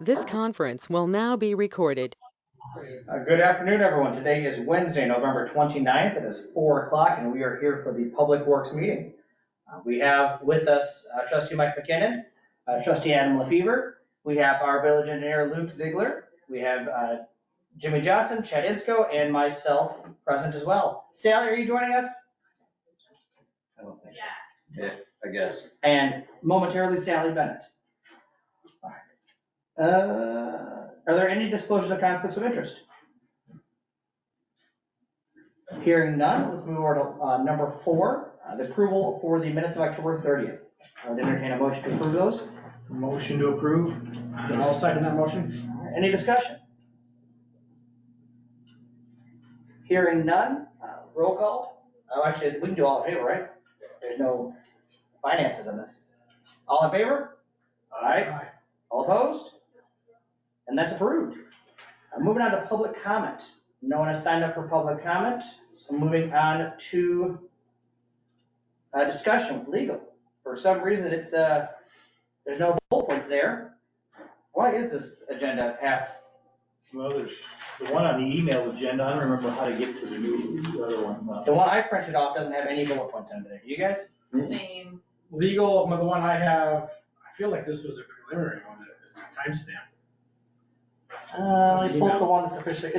This conference will now be recorded. Good afternoon, everyone. Today is Wednesday, November 29th. It is 4 o'clock, and we are here for the Public Works meeting. We have with us Trustee Mike McKinnon, Trustee Adam Lefevre. We have our village engineer, Luke Ziegler. We have Jimmy Johnson, Chad Insko, and myself present as well. Sally, are you joining us? I don't think so. Yeah, I guess. And momentarily, Sally Bennett. Are there any disclosures of conflicts of interest? Hearing none, let's move over to number 4, the approval for the minutes of October 30th. I would entertain a motion to approve those. Motion to approve. I'll second that motion. Any discussion? Hearing none, roll call. Oh, actually, we can do all in favor, right? There's no finances in this. All in favor? Aye. All opposed? And that's approved. Moving on to public comment. No one has signed up for public comment, so moving on to discussion with legal. For some reason, it's there's no bullet points there. Why is this agenda half? Well, there's the one on the email agenda. I don't remember how to get to the other one. The one I printed off doesn't have any bullet points under there. You guys? Same. Legal, the one I have, I feel like this was a preliminary one that is not timestamped. Let me pull up the one that's officially,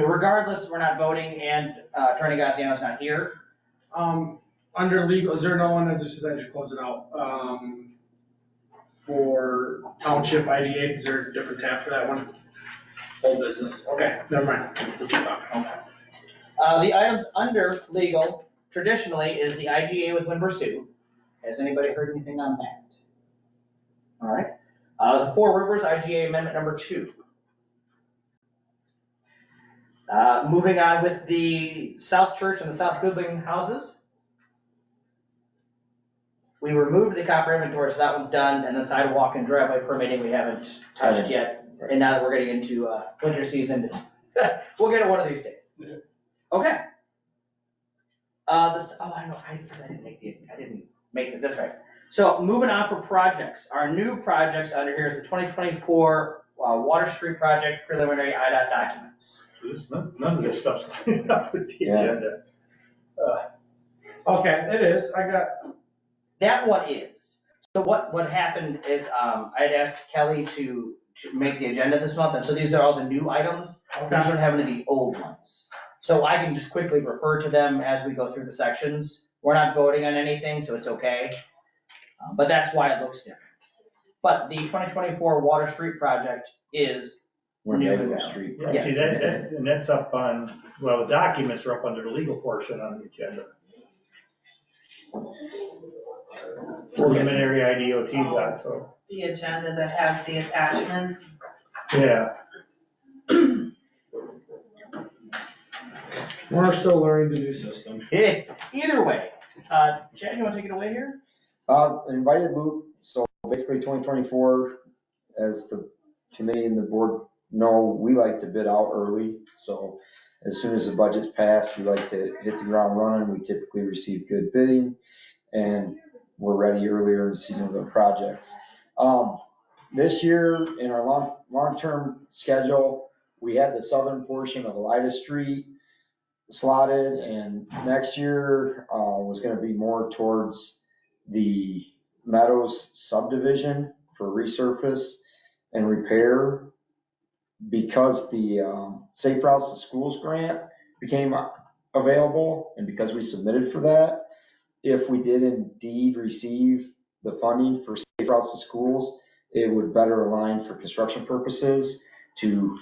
regardless, we're not voting, and Attorney Gaziano's not here. Under legal, is there no one that just close it out? For township IGA, is there a different tab for that one? Old business. Okay, never mind. We'll keep talking. The items under legal traditionally is the IGA with Lynn Pursuit. Has anybody heard anything on that? All right. The Four Rivers IGA amendment number 2. Moving on with the South Church and the South Goodling houses. We removed the copper inventory, so that one's done, and the sidewalk and driveway permitting we haven't touched yet. And now that we're getting into winter season, we'll get it one of these days. Yeah. Okay. I know, I didn't make this, that's right. So moving on for projects. Our new projects under here is the 2024 Water Street project preliminary IDOT documents. None of this stuff's coming up with the agenda. Okay, it is. I got. That one is. So what happened is I had asked Kelly to make the agenda this month, and so these are all the new items. We don't have any of the old ones. So I can just quickly refer to them as we go through the sections. We're not voting on anything, so it's okay. But that's why it looks different. But the 2024 Water Street project is new. Street. Yeah, Yes. see, and that's up on, well, the documents are up under the legal portion on the agenda. Preliminary IDOT doc, so, The agenda that has the attachments. yeah. We're still learning the new system. Either way, Chad, you want to take it away here? Invited Luke, so basically 2024, as the committee and the board know, we like to bid out early. So as soon as the budget's passed, we like to hit the ground running. We typically receive good bidding and we're ready earlier in the season with our projects. This year in our long-term schedule, we had the southern portion of Elida Street slotted, and next year was going to be more towards the Meadows subdivision for resurface and repair, because the Safe Routes to Schools grant became available, and because we submitted for that. If we did indeed receive the funding for Safe Routes to Schools, it would better align for construction purposes to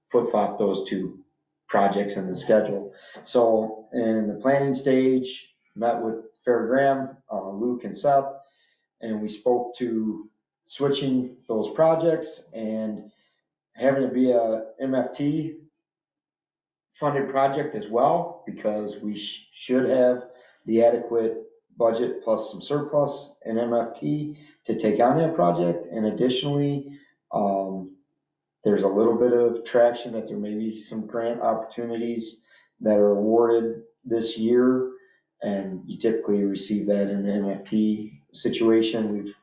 flip-flop those two projects in the schedule. So in the planning stage, met with Farrah Graham, Luke and Seth, and we spoke to switching those projects and having it be a MFT funded project as well, because we should have the adequate budget plus some surplus in MFT to take on that project. And additionally, there's a little bit of traction that there may be some grant opportunities that are awarded this year, and you typically receive that in the MFT situation. We've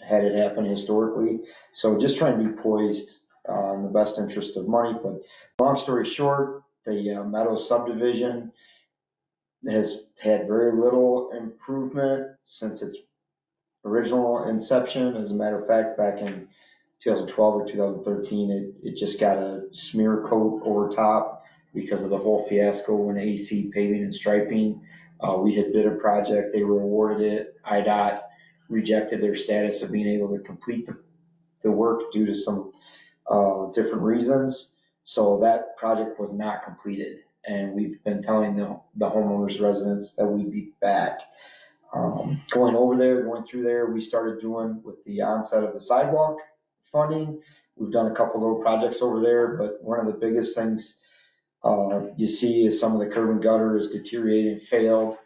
had it happen historically. So just trying to be poised in the best interest of money. But long story short, the Meadows subdivision has had very little improvement since its original inception. As a matter of fact, back in 2012 or 2013, it just got a smear coat over top because of the whole fiasco when AC paving and striping. We had bid a project, they were awarded it. IDOT rejected their status of being able to complete the work due to some different reasons. So that project was not completed. And we've been telling the homeowners, residents that we'd be back. Going over there, going through there, we started doing with the onset of the sidewalk funding. We've done a couple little projects over there, but one of the biggest things you see is some of the curb and gutter is deteriorated and failed,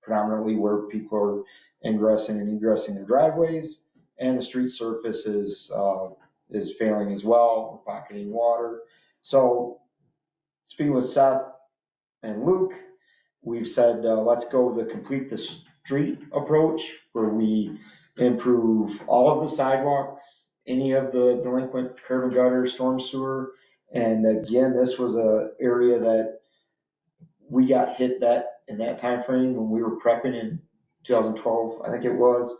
predominantly where people are ingressing and egressing their driveways, and the street surface is failing as well, we're pocketing water. So speaking with Seth and Luke, we've said let's go the complete the street approach where we improve all of the sidewalks, any of the delinquent curb and gutter, storm sewer. And again, this was a area that we got hit in that time frame when we were prepping in 2012, I think it was.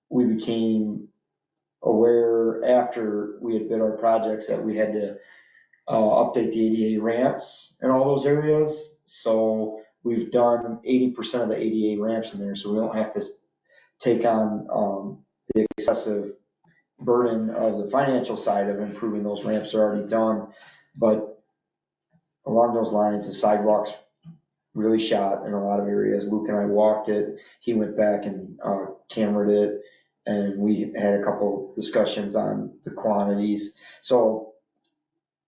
We became aware after we had bid our projects that we had to update the ADA ramps in all those areas. So we've done 80% of the ADA ramps in there, so we don't have to take on the excessive burden of the financial side of improving those ramps are already done. But along those lines, the sidewalks really shot in a lot of areas. Luke and I walked it. He went back and cameraed it, and we had a couple discussions on the quantities. So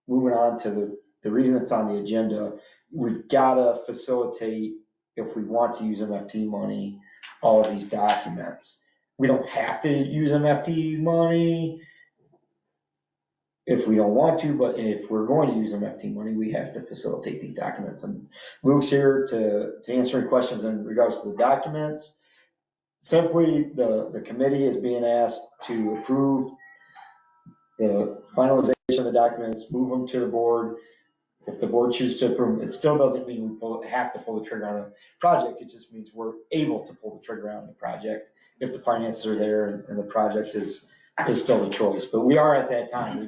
moving on to the reason it's on the agenda, we've got to facilitate, if we want to use MFT money, all of these documents. We don't have to use MFT money if we don't want to, but if we're going to use MFT money, we have to facilitate these documents. And Luke's here to answer any questions in regards to the documents. Simply, the committee is being asked to approve the finalization of the documents, move them to the board. If the board chooses to approve, it still doesn't mean we have to pull the trigger on a project. It just means we're able to pull the trigger on the project if the finances are there and the project is still a choice. But we are at that time. We're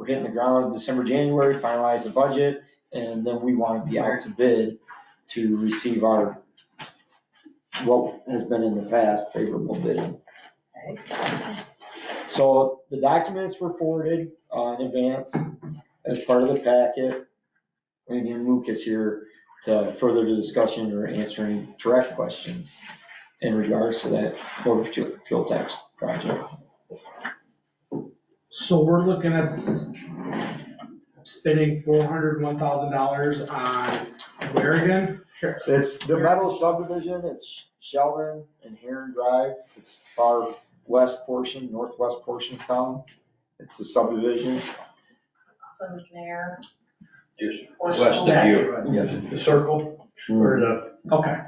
hitting the ground December, January, finalize the budget, and then we want to be out to bid to receive our, what has been in the past, favorable bidding. So the documents were forwarded in advance as part of the packet. And again, Luke is here to further the discussion or answer any direct questions in regards to that motor fuel tax project. So we're looking at spending $401,000 on where again? It's the Meadows subdivision, it's Sheldon and Heron Drive. It's our northwest portion of town. It's the subdivision. From there. Just Or west of shoulder. you. Yes. The circle or the. Okay.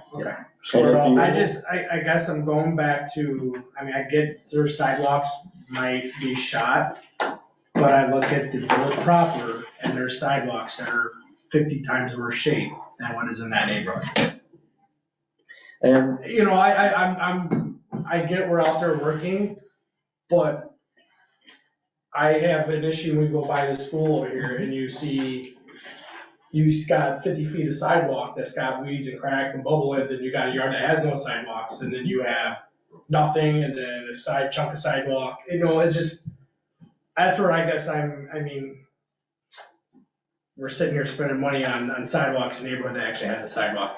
I guess I'm going back to, I get their sidewalks might be shot, but I look at the village proper and there's sidewalks that are 50 times worse shape than what is in that neighborhood. And You know, I get we're out there working, but I have an issue when we go by the school over here and you've got 50 feet of sidewalk that's got weeds and crack and bubble in it, then you got a yard that has no sidewalks, and then you have nothing, and then a side chunk of sidewalk. You know, it's just, that's where I guess we're sitting here spending money on sidewalks in a neighborhood that actually has a sidewalk.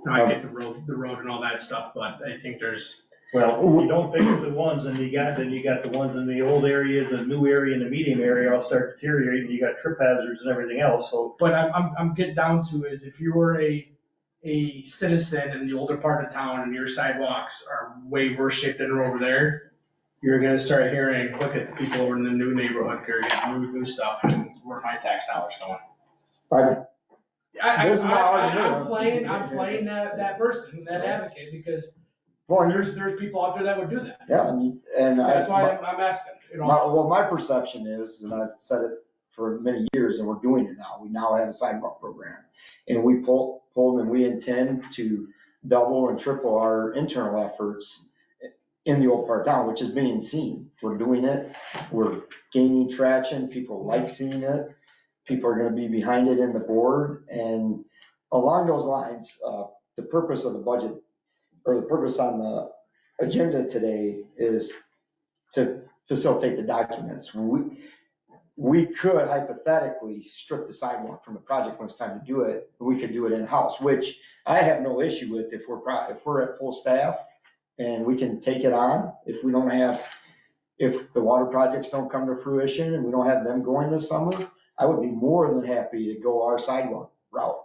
Now, I get the road and all that stuff, but I think there's. Well, you don't fix the ones, and you got the ones in the old area, the new area, and the medium area all start deteriorating. You got trip hazards and everything else, so. But I'm getting down to is if you were a citizen in the older part of town and your sidewalks are way worse shape than are over there, you're gonna start hearing, look at the people over in the new neighborhood, here, new stuff, and where are my tax dollars going? I'm playing that person, that advocate, because Well, and There's people out there that would do that. yeah, and That's why I'm asking, you know. Well, my perception is, and I've said it for many years, and we're doing it now, we now have a sidewalk program. And we pulled and we intend to double and triple our internal efforts in the old part of town, which is being seen. We're doing it, we're gaining traction, people like seeing it, people are gonna be behind it in the board. And along those lines, the purpose of the budget, or the purpose on the agenda today is to facilitate the documents. We could hypothetically strip the sidewalk from the project when it's time to do it. We could do it in-house, which I have no issue with if we're at full staff and we can take it on. If the water projects don't come to fruition and we don't have them going this summer, I would be more than happy to go our sidewalk route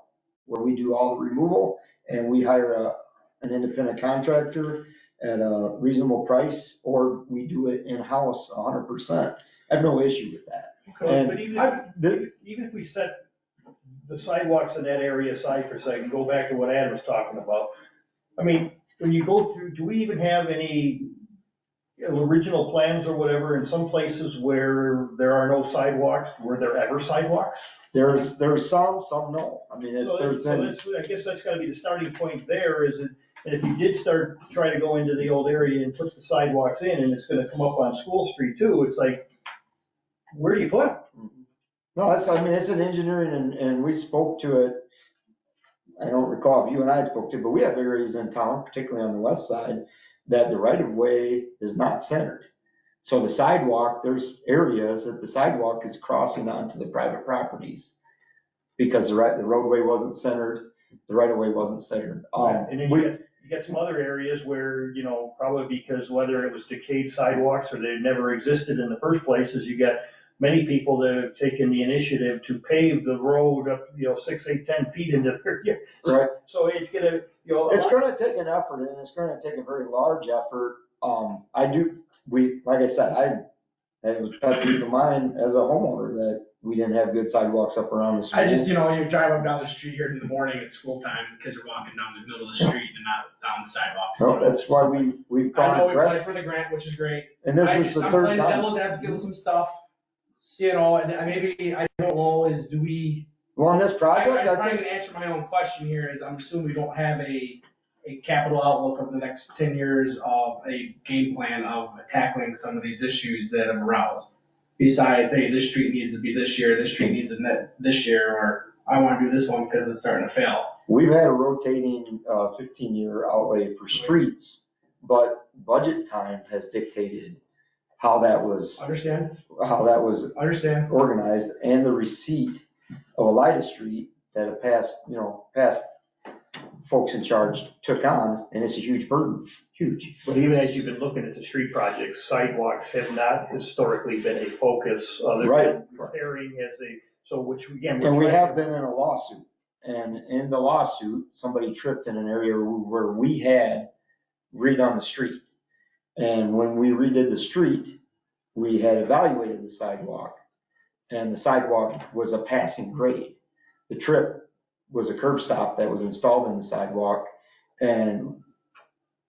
where we do all the removal and we hire an independent contractor at a reasonable price, or we do it in-house 100%. I have no issue with that. And But even if we set the sidewalks in that area aside for a second, go back to what Adam was talking about. I mean, when you go through, do we even have any original plans or whatever in some places where there are no sidewalks? Were there ever sidewalks? There's some no. I mean, I guess that's gotta be the starting point there, is it, and if you did try to go into the old area and put the sidewalks in, and it's gonna come up on School Street too, it's like, where do you put them? No, it's an engineering and we spoke to it. I don't recall if you and I spoke to it, but we have areas in town, particularly on the west side, that the right of way is not centered. So the sidewalk, there's areas that the sidewalk is crossing onto the private properties because the roadway wasn't centered, the right of way wasn't centered. And then you get some other areas where, you know, probably because whether it was decayed sidewalks or they never existed in the first place, is you get many people that have taken the initiative to pave the road up, 6, 8, 10 feet into the, Right. So it's gonna, It's gonna take an effort and it's gonna take a very large effort. Like I said, it was pet peeve of mine as a homeowner that we didn't have good sidewalks up around the school. I just, you drive up down the street here in the morning at school time, kids are walking down the middle of the street and not down the sidewalks. No, that's why we've I know gone we applied aggressive. for the grant, which is great. And this is the I'm third playing time. devil's advocate with some stuff, and maybe, I don't know, do we? Well, on this project, I'm I trying think, to answer my own question here, is I'm assuming we don't have a capital outlook of the next 10 years of a game plan of tackling some of these issues that have aroused. Besides, hey, this street needs to be this year, this street needs to net this year, or I want to do this one because it's starting to fail. we've had a rotating 15-year outlay for streets, but budget time has dictated how that was Understand? organized and the receipt of Elida Street that a past folks in charge took on, and it's a huge burden, huge. but even as you've been looking at the street projects, sidewalks have not historically been a focus other Right. than repairing which again. And we have been in a lawsuit, and in the lawsuit, somebody tripped in an area where we had redone the street. And when we redid the street, we had evaluated the sidewalk, and the sidewalk was a passing grade. The trip was a curb stop that was installed in the sidewalk, and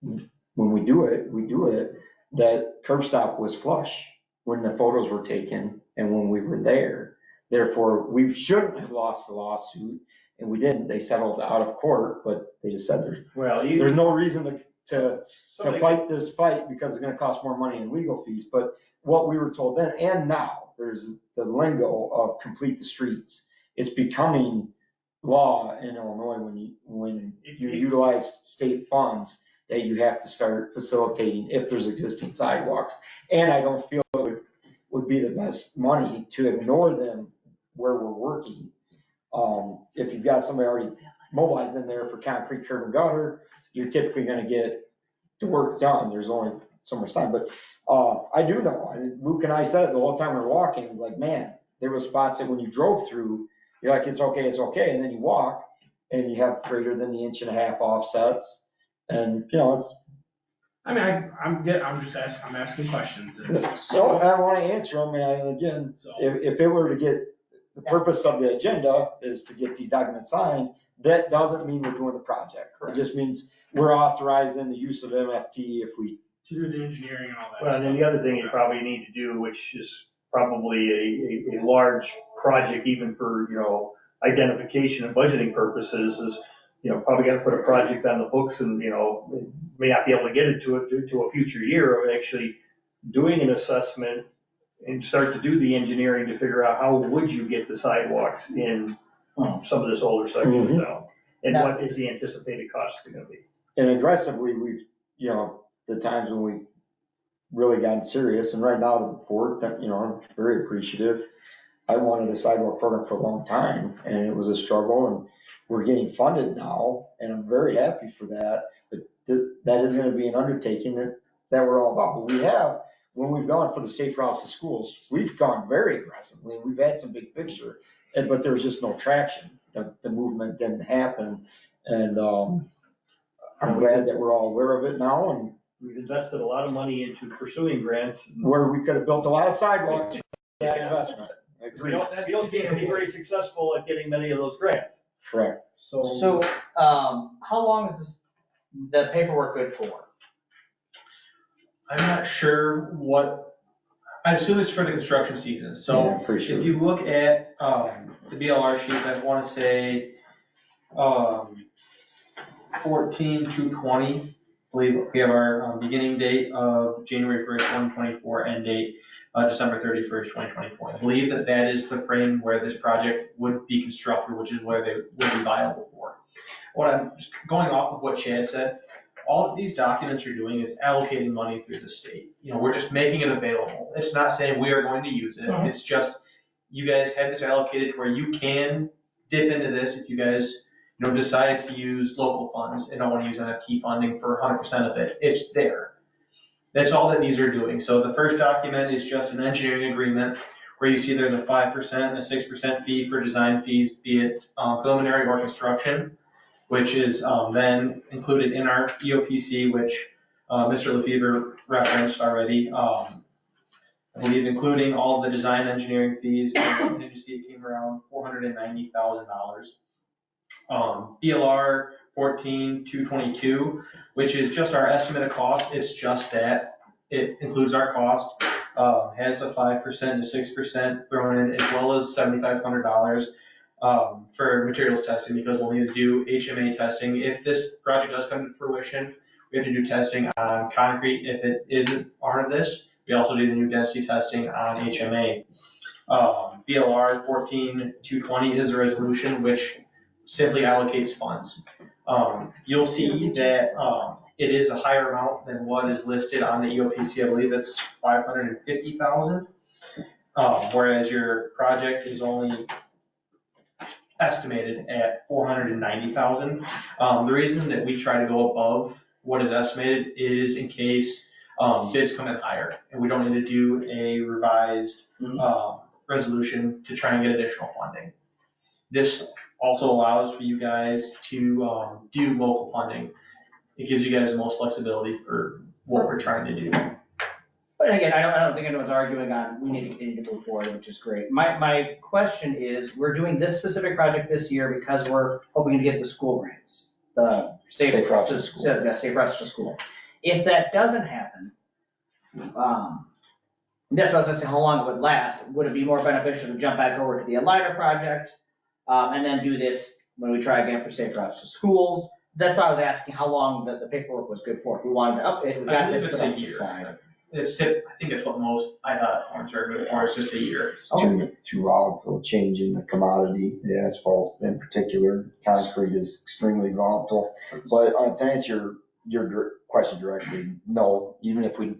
when we do it, that curb stop was flush when the photos were taken and when we were there. Therefore, we shouldn't have lost the lawsuit, and we didn't. They settled out of court, but they just said there's no reason to fight this fight because it's gonna cost more money in legal fees. But what we were told then and now, there's the lingo of complete the streets. It's becoming law in Illinois when you utilize state funds that you have to start facilitating if there's existing sidewalks. And I don't feel it would be the best money to ignore them where we're working. If you've got somebody already mobilized in there for concrete, curb and gutter, you're typically gonna get the work done. There's only so much time, but I do know, Luke and I said it the whole time we were walking, it was like, man, there were spots that when you drove through, you're like, it's okay, and then you walk, and you have greater than the 1.5 inch offsets, and, it's. I mean, I'm asking questions. So, I wanna answer them, and again, So, if it were to get, the purpose of the agenda is to get these documents signed, that doesn't mean we're doing the project. It just means we're authorizing the use of MFT if we, To do the engineering and all that Well, stuff. and then the other thing you probably need to do, which is probably a large project even for, identification and budgeting purposes is, probably gotta put a project on the books and, may not be able to get it to a future year of actually doing an assessment and start to do the engineering to figure out how would you get the sidewalks in some of this older sections of town? And what is the anticipated cost gonna be? and aggressively, we've, the times when we really gotten serious, and right now the board, I'm very appreciative. I wanted a sidewalk program for a long time, and it was a struggle, and we're getting funded now, and I'm very happy for that. But that is gonna be an undertaking that we're all about. But we have, when we've gone for the safe routes to schools, we've gone very aggressively. We've had some big picture, but there was just no traction. The movement didn't happen, and I'm glad that we're all aware of it now, and We've invested a lot of money into pursuing grants. where we could have built a lot of sidewalks, that investment. We don't seem to be very successful at getting many of those grants. Correct. So, how long is the paperwork good for? I'm not sure what, I assume it's for the construction season, Yeah, so appreciate if it. you look at, the BLR sheets, I wanna say, 14/2/20, I believe we have our beginning date of January 1st, 2024, end date, December 31st, 2024. I believe that is the frame where this project would be constructed, which is where they would be viable for. What I'm just going off of what Chad said, all of these documents are doing is allocating money through the state. We're just making it available. It's not saying we are going to use it. It's just, you guys have this allocated to where you can dip into this if you guys, decide to use local funds and don't want to use NFT funding for 100% of it. It's there. That's all that these are doing. So the first document is just an engineering agreement where you see there's a 5% and a 6% fee for design fees, be it preliminary or construction, which is then included in our EOPC, which Mr. Lefevre referenced already. I believe including all the design engineering fees and contingency, it came around $490,000. BLR 14/2/22, which is just our estimate of cost. It's just that. It includes our cost, has a 5% to 6% thrown in, as well as $7,500 for materials testing, because we'll need to do HMA testing. If this project does come to fruition, we have to do testing on concrete. If it isn't part of this, we also do the new density testing on HMA. BLR 14/2/20 is a resolution which simply allocates funds. You'll see that it is a higher amount than what is listed on the EOPC. I believe it's $550,000, whereas your project is only estimated at $490,000. The reason that we try to go above what is estimated is in case bids come in higher and we don't need to do a revised resolution to try and get additional funding. This also allows for you guys to do local funding. It gives you guys the most flexibility for what we're trying to do. But again, I don't think anyone's arguing on, we need to continue to move forward, which is great. My question is, we're doing this specific project this year because we're hoping to get the school grants, the safe routes to school. Yeah, safe routes to school. If that doesn't happen, that's what I was asking, how long it would last. Would it be more beneficial to jump back over to the Elida project, and then do this when we try again for safe routes to schools? That's why I was asking how long the paperwork was good for. If we wanted to up it, we got this, I believe it's put a on the year. side. I think it's what most IDOT forms are good for, it's just a year. Too volatile change in the commodity, the asphalt in particular. Concrete is extremely volatile. But to answer your question directly, no, even if we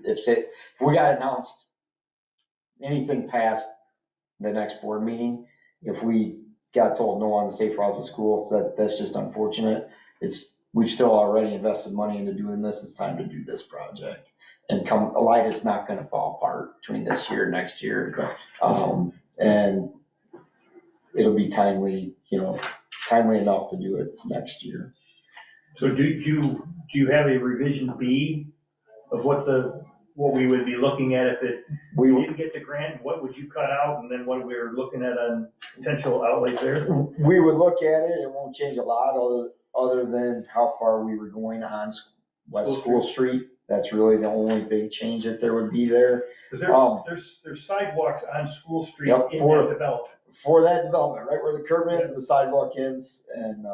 got announced anything past the next board meeting, if we got told no on the safe routes to schools, that's just unfortunate. We've still already invested money into doing this. It's time to do this project. And Elida's not gonna fall apart between this year and next year. And it'll be timely enough to do it next year. So do you have a revision B of what we would be looking at if we didn't get the grant? What would you cut out, and then what we're looking at on potential outlays there? We would look at it. It won't change a lot, other than how far we were going on West School Street. That's really the only big change that there would be there. Because there's sidewalks on School Street Yep, in for- that development. For that development, right where the curb ends, the sidewalk ends, and,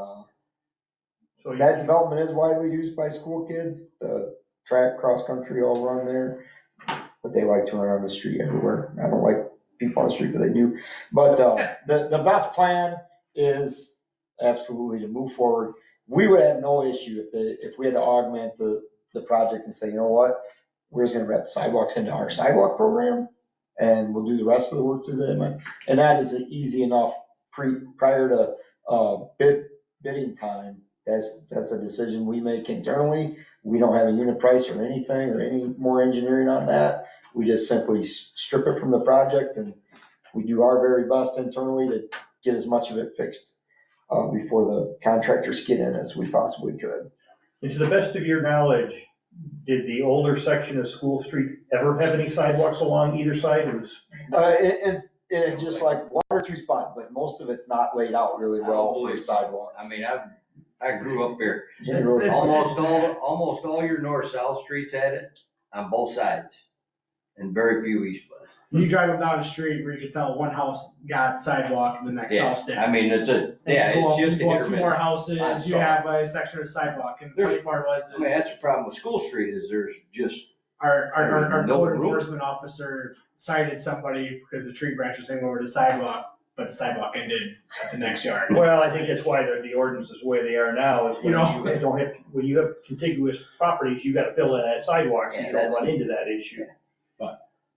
So that development is widely used by school kids. The track, cross country all run there, but they like to run on the street everywhere. I don't like people on the street, but they do. But, the best plan is absolutely to move forward. We would have no issue if we had to augment the project and say, you know what? We're just gonna wrap sidewalks into our sidewalk program and we'll do the rest of the work through the MI. And that is easy enough prior to, bidding time. That's a decision we make internally. We don't have a unit price or anything or any more engineering on that. We just simply strip it from the project and we do our very best internally to get as much of it fixed before the contractors get in as we possibly could. And to the best of your knowledge, did the older section of School Street ever have any sidewalks along either side? It was, It's just like one or two spots, but most of it's not laid out really well for sidewalks. I mean, I grew up here. Generally, Almost all your north-south streets had it on both sides and very few east-west. You drive up down the street where you can tell one house got sidewalk and the next Yeah, house didn't. I mean, it's just a Go hit or two more miss. houses, I'm you sorry. have a section of sidewalk, and the funny part was, I mean, that's the problem with School Street is there's just, our no code rule. enforcement officer cited somebody because the tree branch was hanging over the sidewalk, but the sidewalk ended at the next yard. well, I think that's why the ordinance is the way they are now, is when You know? you don't have, when you have contiguous properties, you gotta fill in that sidewalk, so Yeah, you don't that's- run into that issue.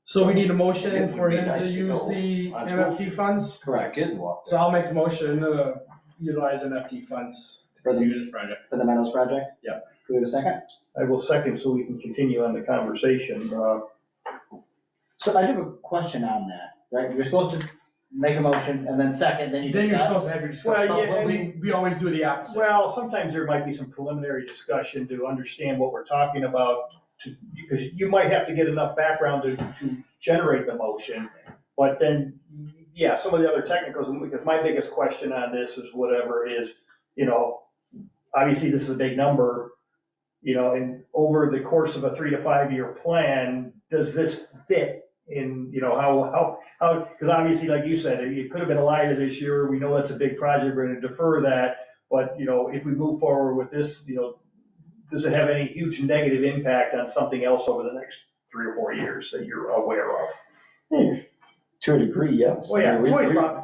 So we need a motion It for would be him nice to to use go the on MFT funds? correct, kids walk So there. I'll make a motion to utilize MFT funds to continue this project. For the Meadows project? Yeah. Do we have a second? I will second so we can continue on the conversation. So I have a question on that, right? You're supposed to make a motion and then second, then you Then you're supposed to discuss. have your discussion, Well, yeah, but and- we always do the opposite. Well, sometimes there might be some preliminary discussion to understand what we're talking about, because you might have to get enough background to generate the motion. But then, yeah, some of the other technicals, because my biggest question on this is whatever is, obviously this is a big number, and over the course of a 3 to 5 year plan, does this fit in, how, because obviously, like you said, it could have been a LIDA this year, we know that's a big project, we're gonna defer that. But, if we move forward with this, does it have any huge negative impact on something else over the next 3 or 4 years that you're aware of? to a degree, yes. Well, yeah, I mean,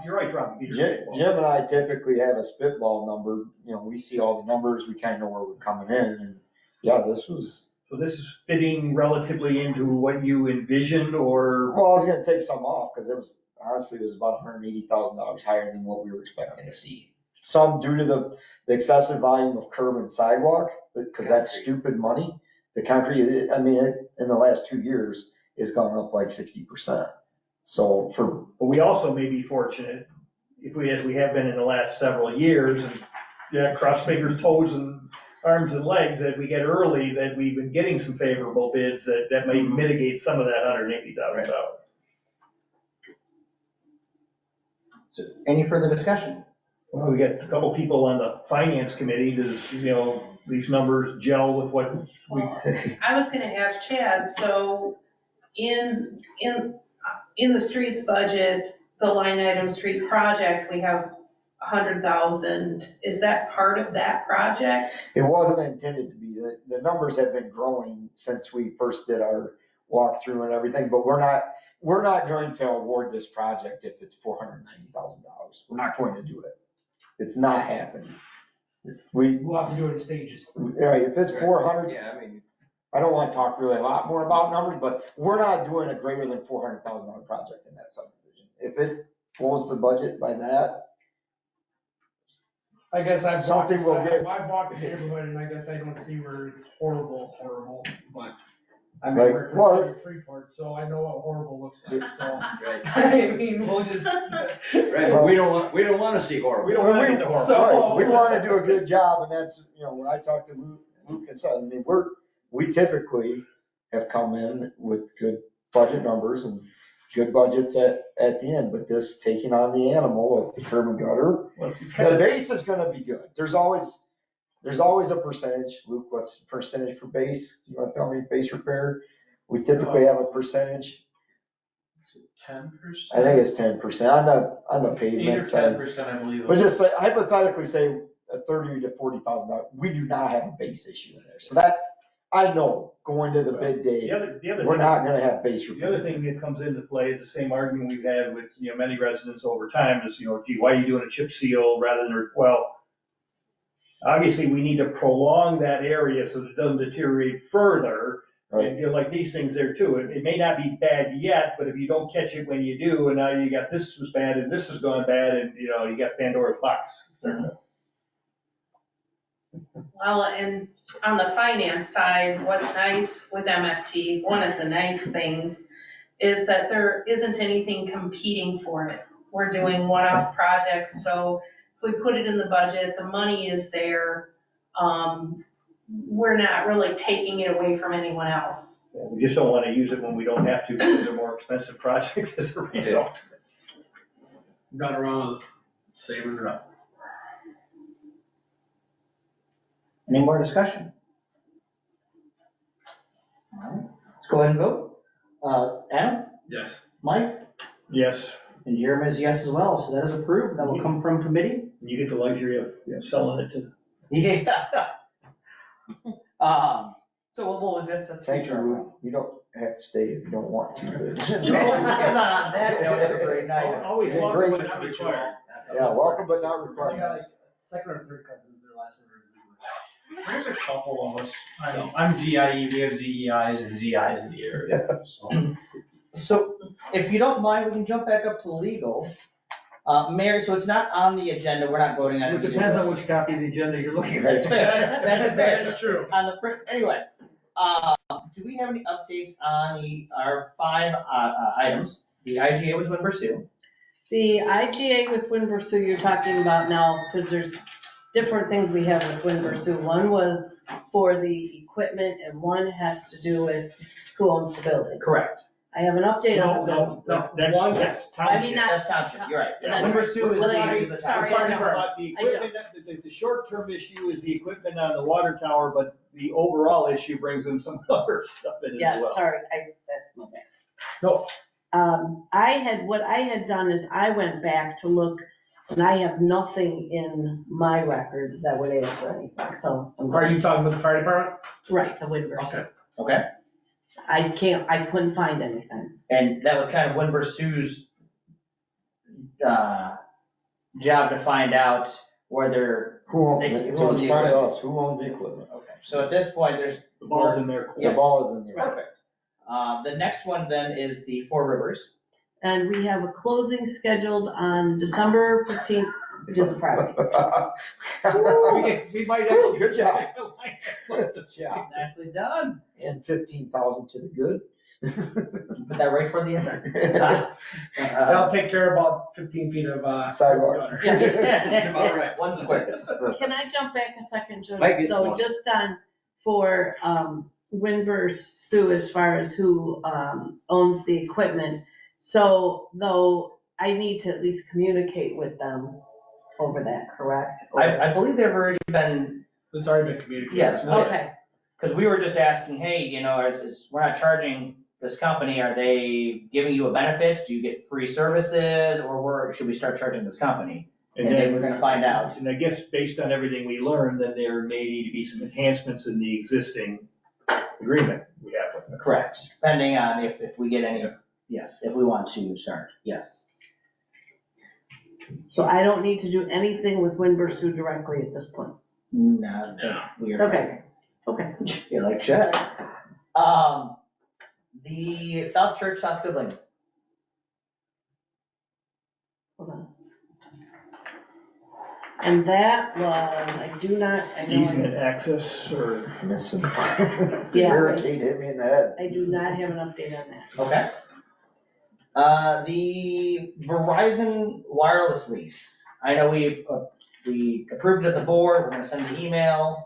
you're right, Rob. Jim and I typically have a spitball number, we see all the numbers, we kind of know where we're coming in, and yeah, this was, So this is fitting relatively into what you envisioned, or? well, I was gonna take some off, because honestly, it was about $180,000 higher than what we were expecting to see. Some due to the excessive volume of curb and sidewalk, because that's stupid money. The concrete, in the last 2 years, has gone up like 60%. So But we also may be fortunate, as we have been in the last several years, and cross fingers, toes, and arms and legs, that we get early, that we've been getting some favorable bids that may mitigate some of that $180,000. So any further discussion? Well, we got a couple people on the finance committee, does, these numbers gel with what we, I was gonna ask Chad, so in the streets budget, the line item street project, we have 100,000. Is that part of that project? it wasn't intended to be, the numbers have been growing since we first did our walkthrough and everything, but we're not going to award this project if it's $490,000. We're not going to do it. It's not happening. We'll have to do it in stages. Right, if it's 400, Yeah, I mean, I don't want to talk really a lot more about numbers, but we're not doing a greater than $400,000 project in that subdivision. If it blows the budget by that, I guess I've walked, Something will get- I've walked the neighborhood and I guess I don't see where it's horrible, but I Right. work for Well- the city of Freeport, so I know what horrible looks like, so. right, I mean, we'll just, right, but we don't wanna see horrible. We don't want to get the horrible. So- right, we want to do a good job, and that's, when I talked to Luke and said, we typically have come in with good budget numbers and good budgets at the end, but this taking on the animal of the curb and gutter, the base is gonna be good. There's always, there's always a percentage. Luke, what's the percentage for base? You wanna tell me base repair? We typically have a percentage. 10%? I think it's 10% on the It's 8 or pavement side. 10%, I believe. But just like hypothetically say a $30,000 to $40,000, we do not have a base issue in there. So that's, I know, going to the bid The day, other we're thing, not gonna have base the repair. other thing that comes into play is the same argument we've had with, many residents over time is, gee, why are you doing a chip seal rather than, well, obviously, we need to prolong that area so that it doesn't deteriorate further. Right. And like these things there too, it may not be bad yet, but if you don't catch it when you do, and now you got this was bad and this has gone bad, and you got Pandora's box. Well, and on the finance side, what's nice with MFT, one of the nice things is that there isn't anything competing for it. We're doing one-off projects, so if we put it in the budget, the money is there. We're not really taking it away from anyone else. We just don't want to use it when we don't have to, because they're more expensive projects as a result. Got around saving it up. Any more discussion? All right, let's go ahead and vote. Adam, Yes. Mike, Yes, and Jeremy is yes as well, so that is approved. That will come from committee. you get the luxury of selling it to. Yeah. So that's Thank you, future. Luke. You don't have to stay if you don't want to, but. It's not on that note, have a great night. Always Yeah, welcome, great. but not required. Yeah, welcome but not I got required. like second or third cousins, their last name is English. There's a couple of us. I'm ZIE, we have ZEIs and ZIs in the area, so. So if you don't mind, we can jump back up to legal. Mary, so it's not on the agenda, we're not voting on it. It depends on which copy of the agenda you're looking That's at. fair, that's fair. That's true. On the, anyway, do we have any updates on our 5 items? The IGA with Winburn Sioux. The IGA with Winburn you're talking about now, because there's different things we have with Winburn. One was for the equipment and one has to do with who owns the building. Correct. I have an update on the. No, that's One- township. I mean, not. That's township, you're right. Yeah. Winburn Sioux is Well, the sorry, We're township. talking I know. about the I know. equipment, the short-term issue is the equipment on the water tower, but the overall issue brings in some other stuff in it as Yeah, well. sorry, that's my bad. No. What I had done is I went back to look, and I have nothing in my records that would answer anything, so. Are you talking about the fire department? Right, the Winburn. Okay. Okay, I couldn't find anything. and that was kind of Winburn Sioux's job to find out whether, Who owns They- it? who So owns it's the probably equipment? us. Who owns the equipment? okay, so at this point, there's. The ball's in there. The Yes. ball is in there. Perfect. The next one then is the Four Rivers. And we have a closing scheduled on December 15th, which is a Friday. We might actually. Good job. Good Yeah, Nicely done. and 15,000 to the good. Put that right for the end. That'll take care of about 15 feet of, Sidewalk. gutter. Yeah. All right. 1 square. Can I jump back a second, Jim? Might get Though, one. just on, for, Winburn Sioux, as far as who, owns the equipment. So, though, I need to at least communicate with them over that, correct? I believe they've already been, It's already been communicated. Yes. Okay, because we were just asking, hey, we're not charging this company, are they giving you a benefit? Do you get free services, or should we start charging this company? And then we're gonna find out. And I guess based on everything we learned, then there may need to be some enhancements in the existing agreement we have with them. Correct, depending on if we get any, yes, if we want to start, yes. so I don't need to do anything with Winburn Sioux directly at this point. No, No. we are. Okay, okay. You're like, check. The South Church, South Goodling. Hold on. And that was, I do not, I know. Easement access or. Missing. The Yeah. hurricane hit me in the head. I do not have an update on that. Okay. The Verizon wireless lease. I know we approved it at the board, we're gonna send the email.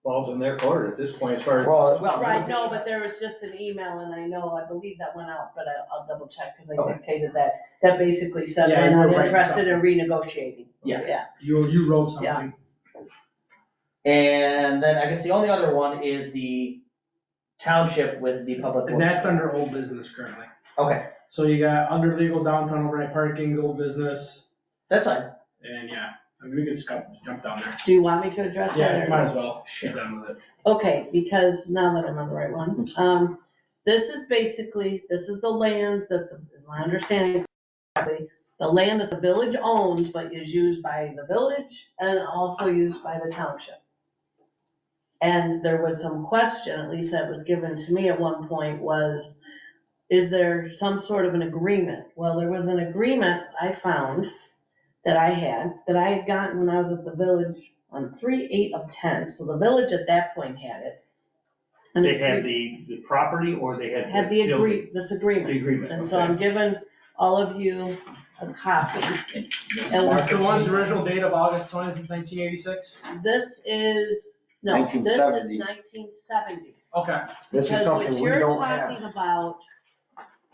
Balls in their court at this point as far as. Well, Right, no, but there was just an email and I believe that went out, but I'll double check because I Okay. dictated that. That basically said Yeah, we're you were not writing interested in renegotiating. Yes. Yeah, You wrote something. And then I guess the only other one is the township with the public works. And that's under old business currently. Okay, So you got under legal downtown overnight parking, old business, that's fine. and yeah, I mean, we could just jump down there. Do you want me to address that? Yeah, or- might as well, get done with it. Okay, because now that I'm on the right one, this is basically, this is the land that, my understanding, correctly, the land that the village owns, but is used by the village and also used by the township. And there was some question, at least that was given to me at one point, was, is there some sort of an agreement? Well, there was an agreement I found that I had gotten when I was at the village on 3/8/10, so the village at that point had it. And They had the property or they had? had building? this agreement. The agreement, And so okay. I'm giving all of you a copy. And The one's original date of August 20th, 1986? this is, no, this is 1970. 1970. Okay. This is something we Because don't what you're have. talking about,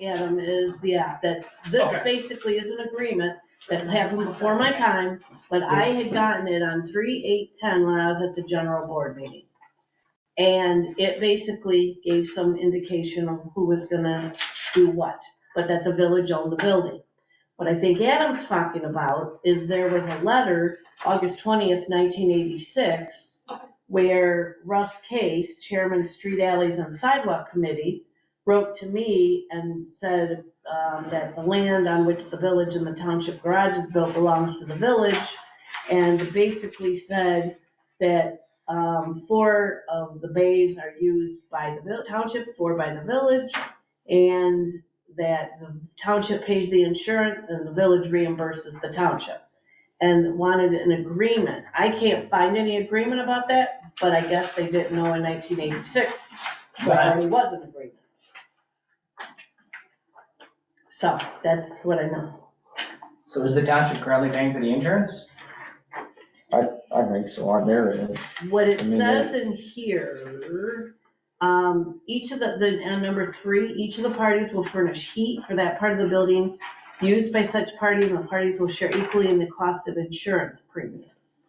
Adam, is, yeah, that this Okay. basically is an agreement that happened before my time, but I had gotten it on 3/8/10 when I was at the general board meeting. And it basically gave some indication of who was gonna do what, but that the village owned the building. What I think Adam's talking about is there was a letter, August 20th, 1986, where Russ Case, Chairman of Street Alleys and Sidewalk Committee, wrote to me and said that the land on which the village and the township garage is built belongs to the village, and basically said that 4 of the bays are used by the township, 4 by the village, and that the township pays the insurance and the village reimburses the township. And wanted an agreement. I can't find any agreement about that, but I guess they didn't know in 1986, there already was an agreement. So, that's what I know. So is the township currently paying for the insurance? I think so on their end. What it I mean, says in here, each of on number 3, each of the parties will furnish heat for that part of the building used by such party, and the parties will share equally in the cost of insurance premiums.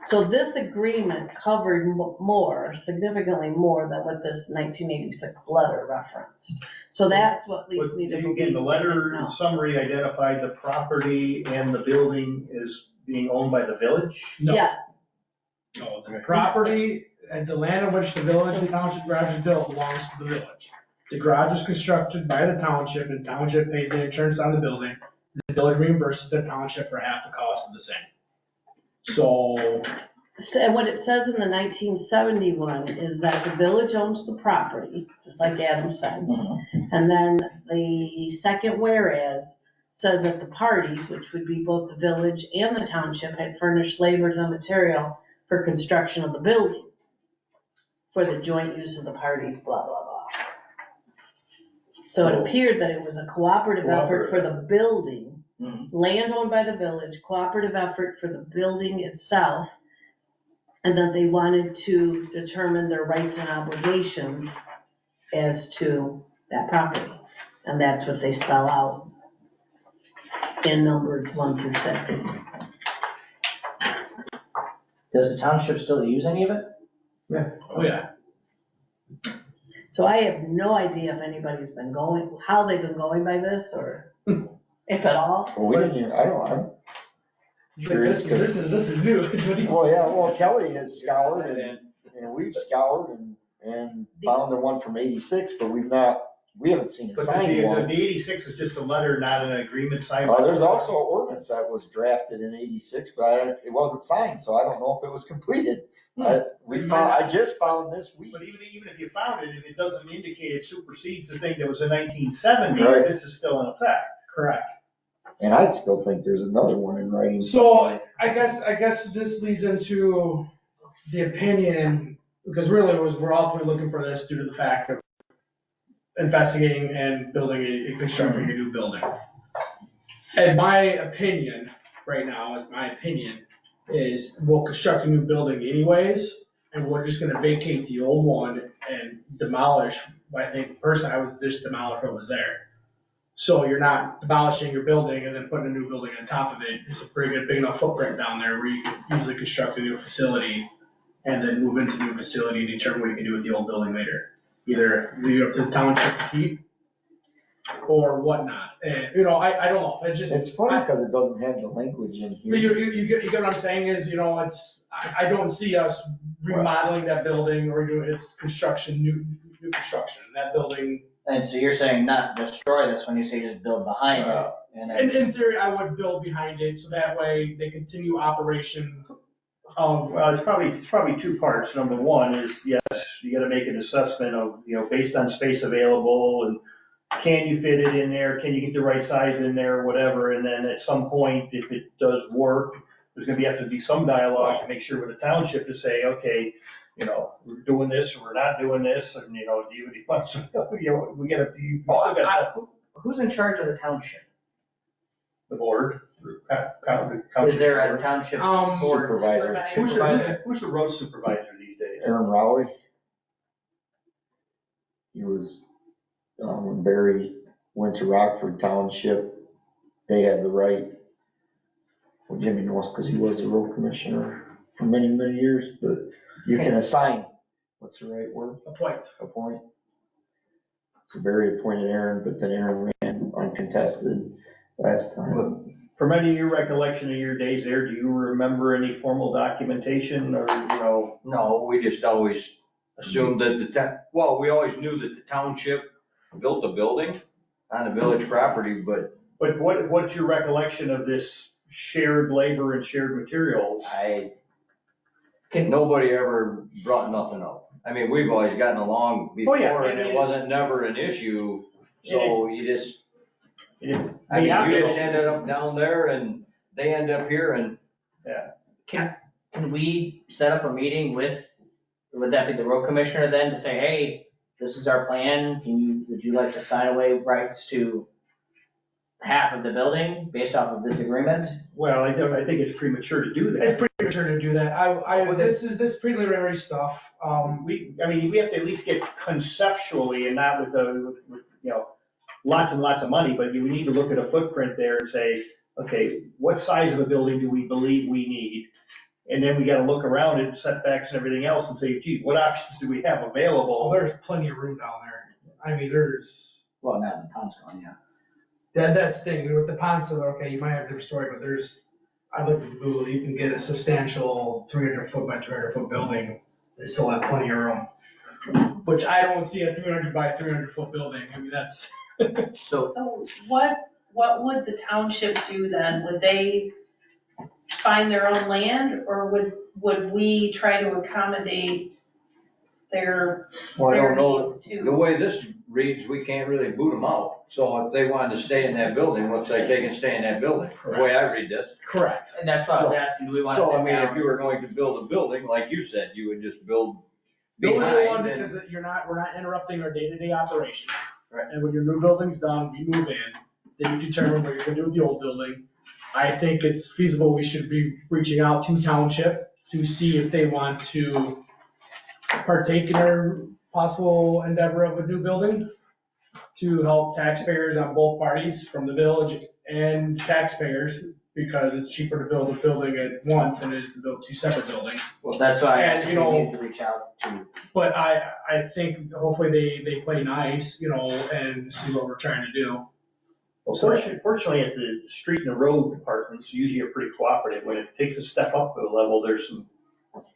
So this agreement covered more, significantly more than what this 1986 letter referenced. So that's what leads me to believe. Again, the letter they didn't know. summary identified the property and the building as being owned by the village? No. Yeah, No, the property and the land on which the village and township garage is built belongs to the village. The garage is constructed by the township, and township pays the insurance on the building. The village reimburses the township for half the cost of the same. So, and what it says in the 1971 is that the village owns the property, just like Adam said. And then the second whereas says that the parties, which would be both the village and the township, had furnished labors and material for construction of the building for the joint use of the parties, blah, blah, blah. So it appeared that it was a cooperative effort for the building, land owned by the village, cooperative effort for the building itself, and that they wanted to determine their rights and obligations as to that property. And that's what they spell out in numbers 1 through 6. Does the township still use any of it? oh yeah. So I have no idea if anybody's been going, how they've been going by this, or if at all. Well, we didn't even, I'm curious, This is new, is what he's. well, yeah, well, Kelly has scoured and we've scoured and found the one from 86, but we haven't seen a But signed the one. 86 is just a letter, not an agreement signed. There's also an ordinance that was drafted in 86, but it wasn't signed, so I don't know if it was completed. I just found this week. But even if you found it, if it doesn't indicate it supersedes the thing that was in 1970, Right. this is still in effect. Correct. And I still think there's another one in writing. So I guess this leads into the opinion, because really we're ultimately looking for this due to the fact of investigating and building constructing a new building. And my opinion right now is we'll construct a new building anyways, and we're just gonna vacate the old one and demolish. I think personally I would just demolish what was there. So you're not demolishing your building and then putting a new building on top of it. It's a pretty good, big enough footprint down there where you can easily construct a new facility and then move into the new facility and determine what you can do with the old building later. Either leave it up to the township to keep or whatnot. And, you know, I don't know, it's just. It's funny because it doesn't have the language in But here. you get what I'm saying is, you know, I don't see us remodeling that building or doing its construction, new construction. That building, And so you're saying not destroy this when you say just build behind it, and then. in theory, I would build behind it, so that way they continue operation of. Well, it's probably two parts. Number one is, yes, you gotta make an assessment of, you know, based on space available and can you fit it in there? Can you get the right size in there, whatever? And then at some point, if it does work, there's gonna have to be some dialogue to make sure with the township to say, okay, you know, we're doing this, or we're not doing this, and, you know, do you have any funds? You know, we still got Who's in charge of the township? the board. Is there a township board? Supervisor. Who's the road supervisor these days? Aaron Rowley. He was, when Barry went to Rockford Township, they had the right, well, Jimmy knows because he was the road commissioner for many, many years, but you can assign, what's the right word? Appoint. So Barry appointed Aaron, but then Aaron ran uncontested last time. From any of your recollection of your days there, do you remember any formal documentation or, you know? No, we just always assumed that we always knew that the township built the building on the village property, but But what's your recollection of this shared labor and shared materials? nobody ever brought nothing up. I mean, we've always gotten along before and it wasn't never an issue, so you just, I mean, you just ended up down there and they end up here and. Can we set up a meeting would that be the road commissioner then to say, hey, this is our plan, would you like to sign away rights to half of the building based off of this agreement? Well, I think it's premature to do that. It's premature to do that. This preliminary stuff, We have to at least get conceptually and not with you know, lots and lots of money, but we need to look at a footprint there and say, okay, what size of a building do we believe we need? And then we gotta look around at setbacks and everything else and say, gee, what options do we have well, available? there's plenty of room down there. I mean, Well, now the pond's gone, yeah. that's the thing, with the pond, so, okay, you might have a different story, but I looked at Google, you can get a substantial 300 foot by 300 foot building, they still have plenty of room. Which I don't see a 300 by 300 foot building, I mean, that's. So what would the township do then? Would they find their own land, or would we try to accommodate their Well, I don't know, needs too? the way this reads, we can't really boot them out. So if they wanted to stay in that building, looks like they can stay in that building, the way I read this. Correct. And that's what I was asking, do we want to So, I sit mean, if down? you were going to build a building, like you said, you would just build Building the one, behind and. because we're not interrupting our day-to-day operation. Right. And when your new building's done, we move in, then you determine what you're gonna do with the old building. I think it's feasible, we should be reaching out to township to see if they want to partake in our possible endeavor of a new building to help taxpayers on both parties, from the village and taxpayers, because it's cheaper to build a building at once than it is to build two separate buildings. Well, that's why I And, asked you if we know- need to reach out to. But I think hopefully they play nice, you know, and see what we're trying to do. Well, fortunately, at the street and the road departments, usually are pretty cooperative. When it takes a step up to a level, there's some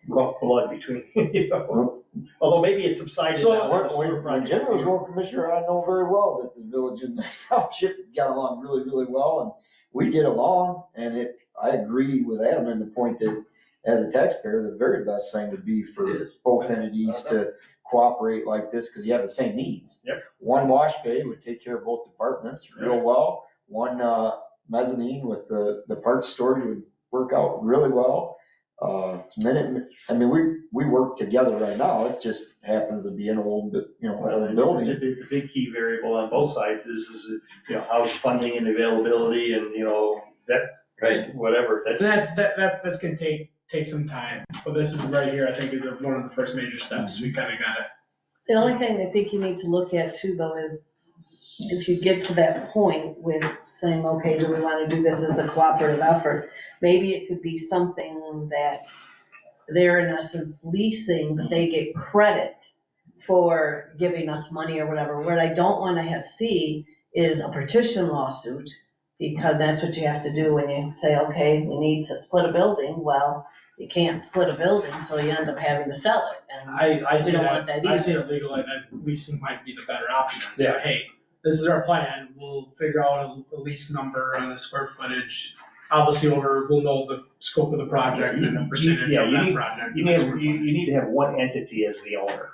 rough blood between, you know. Although maybe it subsided So, now. When Jim was road commissioner, I know very well that the village and the township got along really, really well, and we get along, and I agree with Adam in the point that as a taxpayer, the very best thing would be for both entities to cooperate like this, because you have the same needs. Yep. One wash bay would take care of both departments real well. One mezzanine with the parts storage would work out really well. We work together right now, it just happens to be an old, old building. The big key variable on both sides is, you know, how's funding and availability and, you know, that, Right. whatever. That's gonna take some time, but this is right here, I think, is one of the first major steps. We kinda gotta. The only thing I think you need to look at too, though, is if you get to that point with saying, okay, do we want to do this as a cooperative effort? Maybe it could be something that they're in essence leasing, but they get credit for giving us money or whatever. What I don't want to see is a petition lawsuit, because that's what you have to do when you say, okay, we need to split a building. Well, you can't split a building, so you end up having to sell it. And I see we don't want that I see either. it legal, and leasing might be the better option. So, Yeah. hey, this is our plan, we'll figure out a lease number and the square footage. Obviously, we'll know the scope of the project and the percentage Yeah, of you that need- project. You need to have one entity as the owner.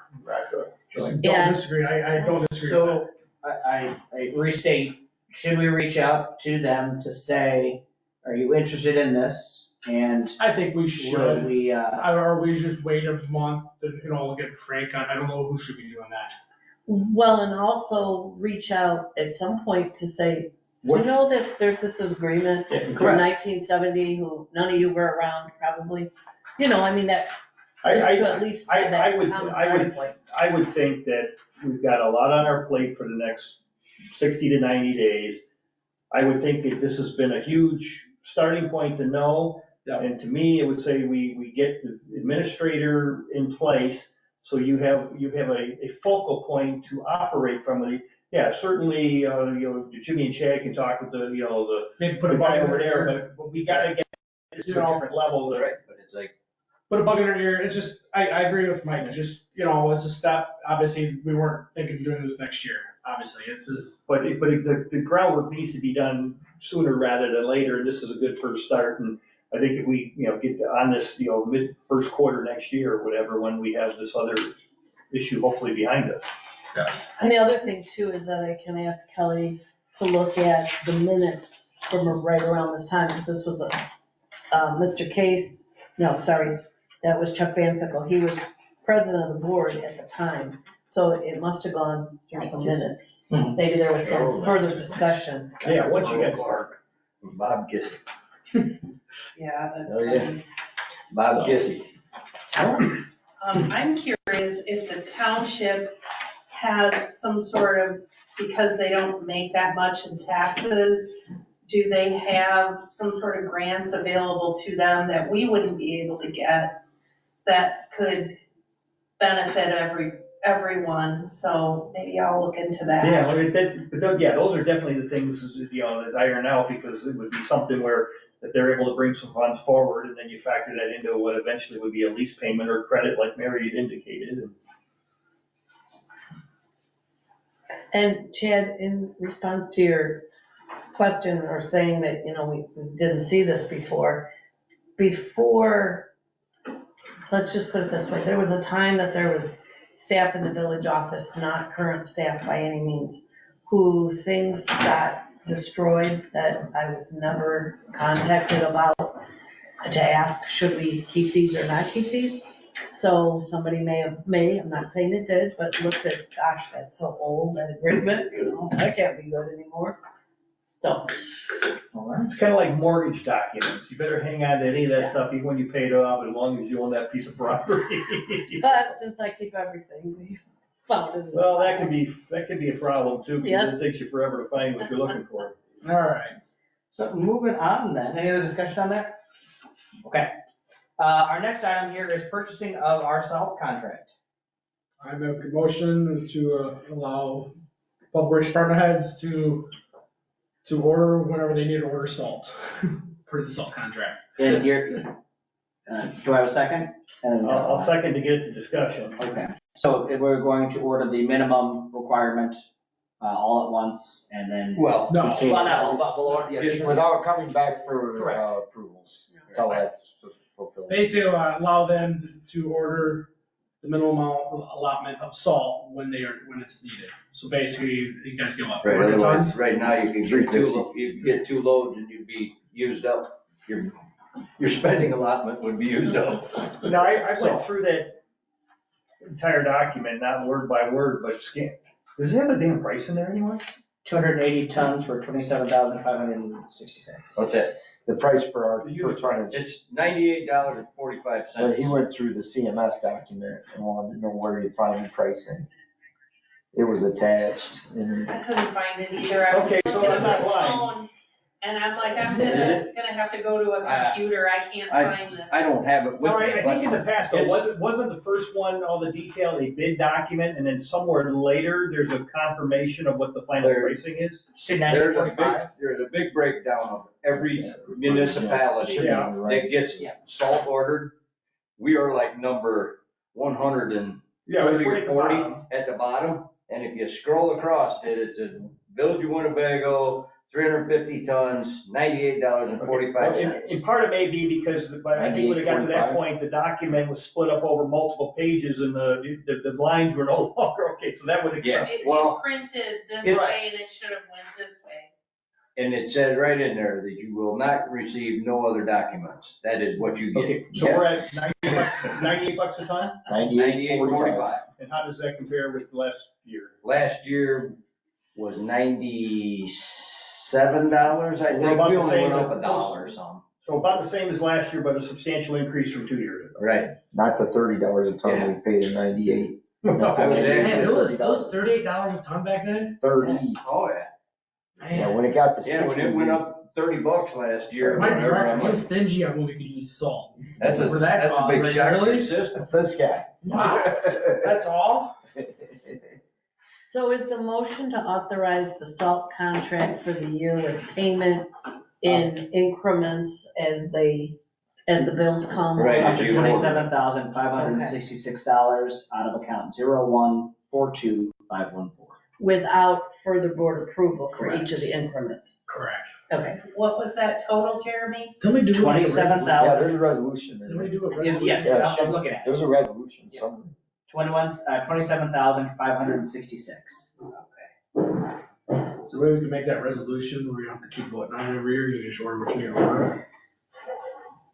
Don't Yeah. disagree, I don't disagree with that. So, I restate, should we reach out to them to say, are you interested in this? And I think we would should, we, or we just wait a month and, we'll get Frank on, I don't know who should be doing that. Well, and also reach out at some point to say, do you know that there's this agreement from Correct. 1970, who none of you were around probably? I mean, that, just to at least have that common starting point. I would think that we've got a lot on our plate for the next 60 to 90 days. I would think that this has been a huge starting point to know. Yeah. And to me, it would say we get the administrator in place, so you have a focal point to operate from. Yeah, certainly, Jimmy and Chad can talk with the Maybe put a the bug guy in over their there, ear, but we gotta get it to a different level. Right, but it's like, put a bug in their ear, it's just, I agree with Mike, it's just, it's a step, obviously, we weren't thinking of doing this next year, obviously, it's just. But the groundwork needs to be done sooner rather than later, and this is a good first start. And I think if we, get on this, first quarter next year or whatever, when we have this other issue hopefully behind us. And the other thing too is that I can ask Kelly to look at the minutes from right around this time, because this was Mr. Case, no, sorry, that was Chuck Van Sickle. He was president of the board at the time, so it must have gone through some minutes. Maybe there was some further discussion. Yeah, once you get Clark, Bob Kissy, Yeah, that's Oh, yeah. funny. Bob Kissy. I'm curious if the township has some sort of, because they don't make that much in taxes, do they have some sort of grants available to them that we wouldn't be able to get that could benefit everyone? So maybe I'll look into that. Yeah, those are definitely the things, that iron out, because it would be something where if they're able to bring some funds forward, and then you factor that into what eventually would be a lease payment or credit, like Mary had indicated. And Chad, in response to your question or saying that, we didn't see this before, let's just put it this way, there was a time that there was staff in the village office, not current staff by any means, who things got destroyed that I was never contacted about to ask, should we keep these or not keep these? So somebody may, I'm not saying it did, but looked at, gosh, that's so old, that agreement, that can't be good anymore. So, It's kind of like mortgage documents. You better hang on to any of that stuff even when you pay it off, as long as you own that piece of property. but since I keep everything, we found it. Well, that could be a problem too, because Yes. it takes you forever to find what you're looking for. all right. So moving on then, any other discussion on that? Okay. Our next item here is purchasing of our salt contract. I make a motion to allow public works department heads to order whenever they need to order salt, per the salt contract. And here, do I have a second? I'll second to get it to discussion. Okay, so if we're going to order the minimum requirement, all at once, and then. Well, No, Well, not all, but below, yeah. Just without coming back for Correct. approvals, until that's fulfilled. basically allow them to order the minimum allotment of salt when it's needed. So basically, you guys get what, right, 400 tons? otherwise, right now, you can get two loads and you'd be used up. Your spending allotment would be used up. Now, I went through that entire document, not word by word, but does it have a damn price in there anywhere? 280 tons for 27,566. What's that? The price per tonnage, It's $98.45. but he went through the CMS document and wanted to know where he'd find the pricing. It was attached and I couldn't find it either. I was Okay, so looking I'm at not my lying. phone, and I'm like, I'm gonna have to go to a computer, I can't find this. I don't have it with No, me, I think in but the past, though, wasn't the first one, all the detail, a bid document, and then somewhere later, there's a confirmation of what the final There- pricing is? Should there's 1945? there's a big breakdown of every municipality Yeah. that gets salt ordered. We are like number 100 and Yeah, it's 30 way or at the 40 bottom. at the bottom, and if you scroll across it, it's a Village of Winnebago, 350 tons, $98.45. And part of it may be because, I think when it got to that 98.45. point, the document was split up over multiple pages and the lines were no longer, okay, so that would. Yeah. It well, printed this it's- way and it should have went this way. And it says right in there that you will not receive no other documents. That is what you get. Okay, so we're at $98 a ton? 98.45. And how does that compare with last year? Last year was $97, I think. We're about We the only same, went up but a dollar or something. So about the same as last year, but a substantial increase from 2 years ago. Right. Not the $30 a ton we paid in 98. I was Man, actually, it was $38 a ton back then? 30. oh, yeah. Yeah, when it got to 60. Yeah, when it went up $30 last year. Might be whatever, right, I'm I'm like, stingy on when we could use salt. That's a, For that that's a cost, big like, shock to really? the system. That's this guy. Wow, that's all? So is the motion to authorize the salt contract for the year with payment in increments as the bills come? Right. Up to $27,566 out of account 0142514. Without further board approval for each of the increments? Correct. Okay. What was that total, Jeremy? Tell me do it. 27,000. Yeah, there's a resolution in Tell me there. do it. Yes, Yeah, I'm looking at it. There's a resolution somewhere. 27,566. So maybe we can make that resolution where you don't have to keep voting on it every year, you just order what you order.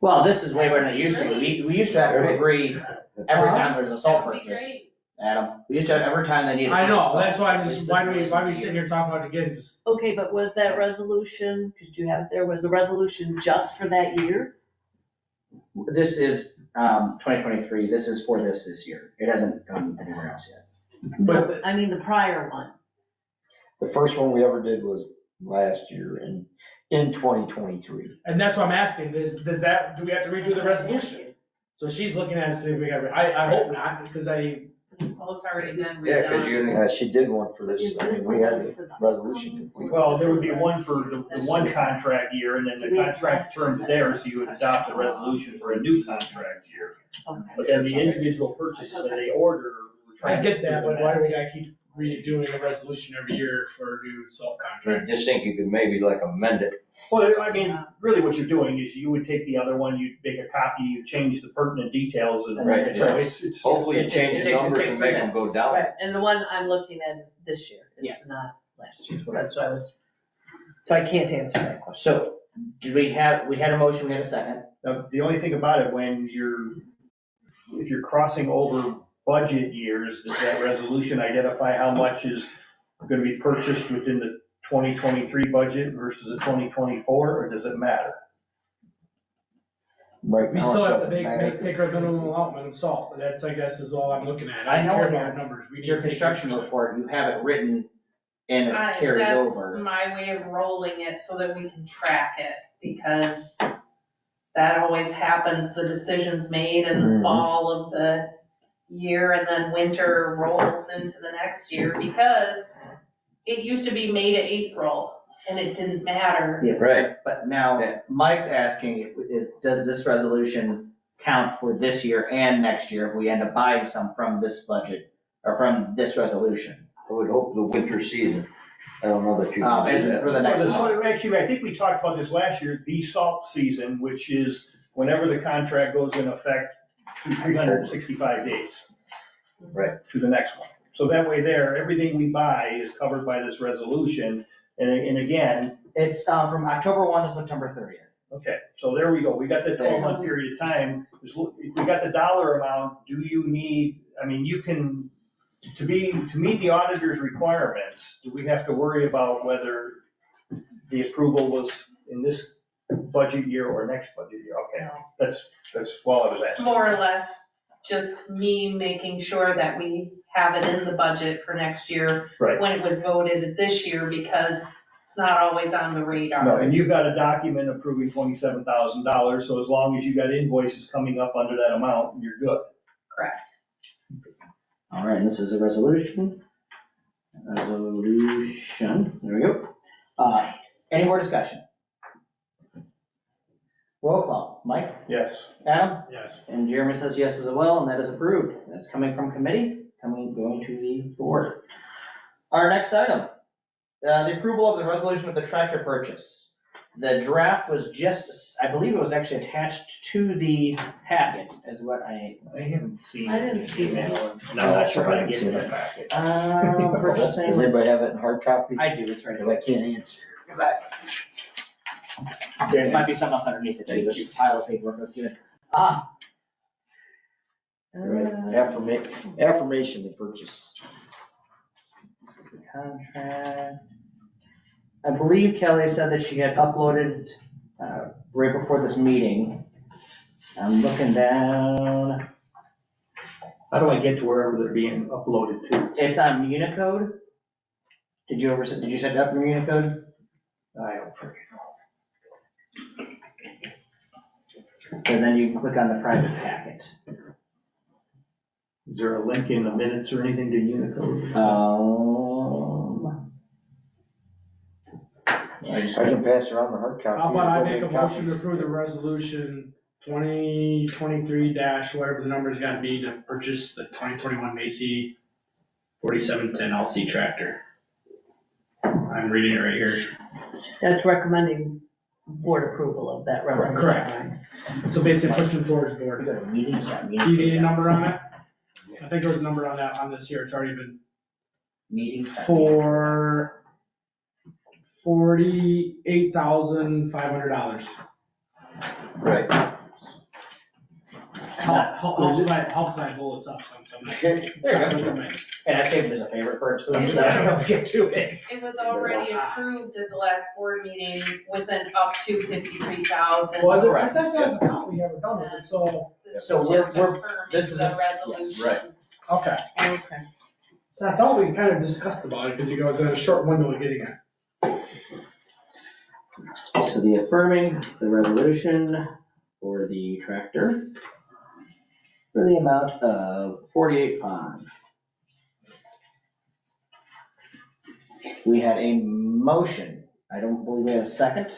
Well, this is way better than it used to. We used to have to agree every time there's a salt That'd be purchase. great. Adam, we used to have every time they needed. I know, salt. that's why I'm just, This why is do we sitting here talking about it again, just, Okay, but was that resolution, did you have, there was a resolution just for that year? This is 2023, this is for this year. It hasn't gone anywhere else yet. But, I mean, the prior one. The first one we ever did was last year in 2023. and that's what I'm asking, does that, do we have to redo the resolution? So she's looking at it, see if we got, I hope not, because Well, it's already been Yeah, cause redone. you, She did one for this, Is I this mean, we had the the one for the- resolution complete. Well, there would be one for the one contract year, and then the contract term there, so you would adopt a resolution for a new contract year. Okay. But then the individual purchases that they order, we're I trying to. get that, but why do we gotta keep redoing a resolution every year for a new salt I contract? just think you could maybe like amend it. Well, I mean, really what you're doing is you would take the other one, you'd make a copy, you change the pertinent details and. Right. So it's. Hopefully you It change the takes- it numbers takes and make them go minutes. down. Right, and the one I'm looking at is this year, it's not last year, so that's why I was, so I can't answer that question. So, we had a motion, we had a second. Now, the only thing about it, if you're crossing over budget years, does that resolution identify how much is gonna be purchased within the 2023 budget versus the 2024, or does it matter? Right We now, still it have to doesn't matter. take our minimum allotment of salt, but that's, I guess, is all I'm looking at. I don't know care in about your- numbers. We need Your to take construction 50%. report, you have it written and it carries That's over. my way of rolling it so that we can track it, because that always happens, the decision's made in the Mhm. fall of the year, and then winter rolls into the next year, because it used to be May to April, and it didn't matter. Yeah, Right. But now, Mike's asking, does this resolution count for this year and next year if we end up buying some from this budget, or from this resolution? I would hope the winter season. I don't know that you. As in for the next Well, one. Actually, I think we talked about this last year, the salt season, which is whenever the contract goes in effect through 365 days. Right. To the next one. So that way there, everything we buy is covered by this resolution. And again, It's from October 1 to September 30th. okay, so there we go. We got the 12-month period of time. If we got the dollar amount, do you need, I mean, you can, to meet the auditor's requirements, do we have to worry about whether the approval was in this budget year or next budget year? Okay, that's all I was It's asking. more or less just me making sure that we have it in the budget for next year Right. when it was voted this year, because it's not always on the radar. No, and you've got a document approving $27,000, so as long as you got invoices coming up under that amount, you're good. Correct. All right, and this is a resolution. There we go. Any more discussion? Roll call. Mike? Yes. Adam? Yes. And Jeremy says yes as well, and that is approved. That's coming from committee, going to the board. Our next item, the approval of the resolution of the tractor purchase. The draft was just, I believe it was actually attached to the packet, is what I haven't seen. I didn't see that. No, I'm not sure how to get to that packet. purchasing. Does anybody have it in hard copy? I do, it's right Because I can't answer. There might be something else underneath it too, there's a pile of paperwork, let's get it. Right, affirmation to purchase. This is the contract. I believe Kelly said that she had uploaded, right before this meeting. I'm looking down, How do I get to wherever they're being uploaded to? it's on Unicode. Did you set it up in Unicode? I don't forget. And then you can click on the private packet. Is there a link in the minutes or anything to Unicode? I can pass around the hard copy. How about I Go make a motion to copies. approve the resolution 2023 dash whatever the number's gotta be to purchase the 2021 Macy 4710 LC tractor. I'm reading it right here. That's recommending board approval of that resolution. Correct. So basically pushing towards the We board. go to meetings, Do you need a number on that? I think there's a number on that, on this here, it's already been Meetings. for $48,500. Right. Helps I pull this up some. There you go. And I saved it as a favorite purchase, so I don't get too big. It was already approved at the last board meeting with an up to 53,000. Was it? That's not the thought we ever done with it, so. This So is we're- just we're- confirming this is the a- resolution. right. Okay. Okay. So I thought we kind of discussed about it, because you guys had a short window of getting it. So the affirming the resolution for the tractor for the amount of 48,500. We had a motion. I don't believe we had a second.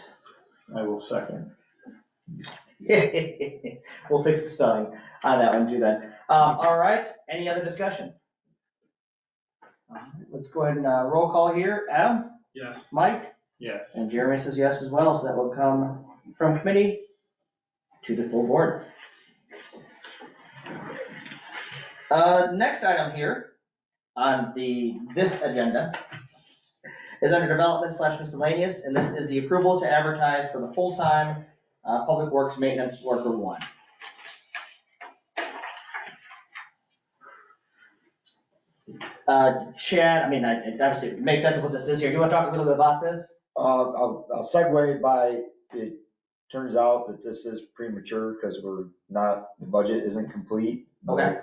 I will second. We'll fix the spelling on that one too then. All right, any other discussion? All right, let's go ahead and roll call here. Adam, Yes. Mike, Yes. and Jeremy says yes as well, so that will come from committee to the full board. Next item here on this agenda is under development / miscellaneous, and this is the approval to advertise for the full-time Public Works Maintenance Worker 1. Chad, I mean, obviously it makes sense of what this is here. Do you want to talk a little bit about this? I'll segue by, it turns out that this is premature because the budget isn't complete. Okay.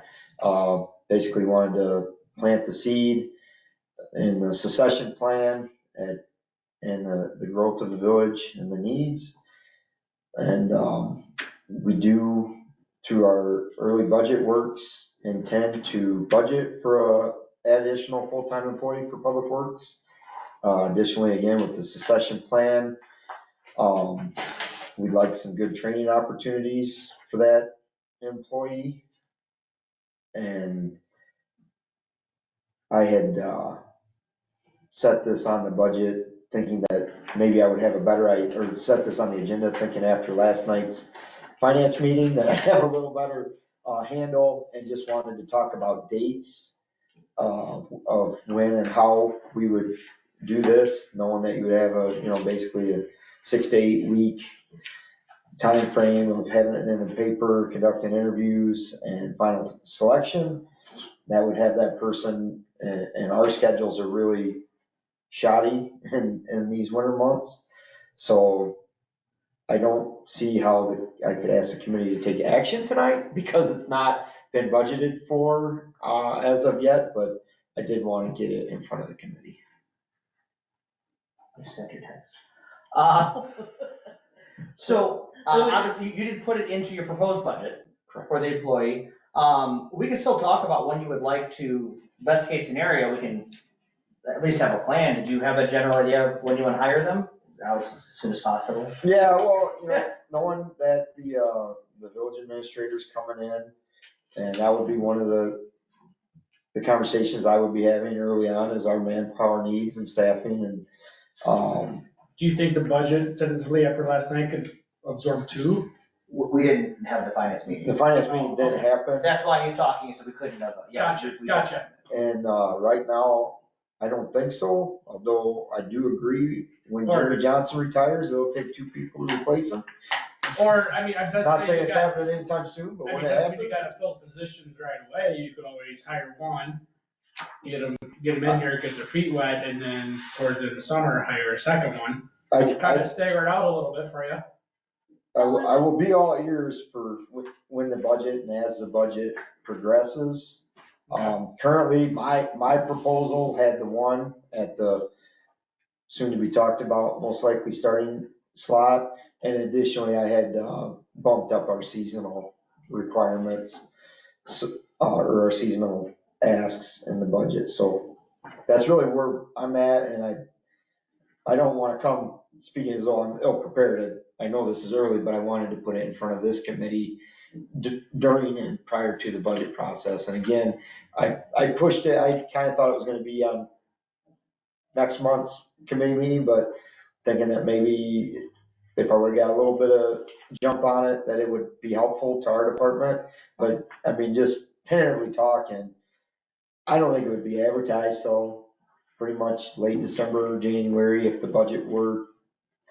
Basically wanted to plant the seed in the succession plan and the growth of the village and the needs. And we do, through our early budget works, intend to budget for an additional full-time employee for Public Works. Additionally, again, with the succession plan, we'd like some good training opportunities for that employee. And I had set this on the budget thinking that maybe I would have a better idea, or set this on the agenda thinking after last night's finance meeting that I have a little better handle, and just wanted to talk about dates of when and how we would do this, knowing that you would have basically a 6 to 8 week time frame of having it in the paper, conducting interviews and final selection. That would have that person, and our schedules are really shoddy in these winter months. So I don't see how I could ask the committee to take action tonight, because it's not been budgeted for, as of yet, but I did want to get it in front of the committee. I just got your text. So, obviously, you didn't put it into your proposed budget for the employee. We can still talk about when you would like to, best case scenario, we can at least have a plan. Did you have a general idea of when you want to hire them? As soon as possible? Yeah, well, knowing that the village administrator's coming in, and that would be one of the conversations I would be having early on is our manpower needs and staffing and, Do you think the budget tentatively after last night could absorb 2? We didn't have the finance meeting. the finance meeting didn't happen. That's why he's talking, so we couldn't have, yeah. Gotcha. And, right now, I don't think so, although I do agree, when Jeremy Johnson retires, it'll take 2 people to replace him. Or, I mean, I'm just Not saying saying you it's got, happening anytime soon, but I when mean, it doesn't mean you happens. gotta fill positions right away, you could always hire one, get them in here, get their feet wet, and then towards the end of the summer, hire a second one. Kind of stagger it out a little bit for you. I will be all ears for when the budget and as the budget progresses. Currently, my proposal had the one at the soon to be talked about, most likely starting slot. And additionally, I had bumped up our seasonal requirements, or our seasonal asks in the budget. So that's really where I'm at, and I don't want to come speaking as though I'm ill prepared. I know this is early, but I wanted to put it in front of this committee during and prior to the budget process. And again, I pushed it, I kind of thought it was gonna be on next month's committee meeting, but thinking that maybe if I would've got a little bit of jump on it, that it would be helpful to our department. But, I mean, just tentatively talking, I don't think it would be advertised till pretty much late December, January, if the budget were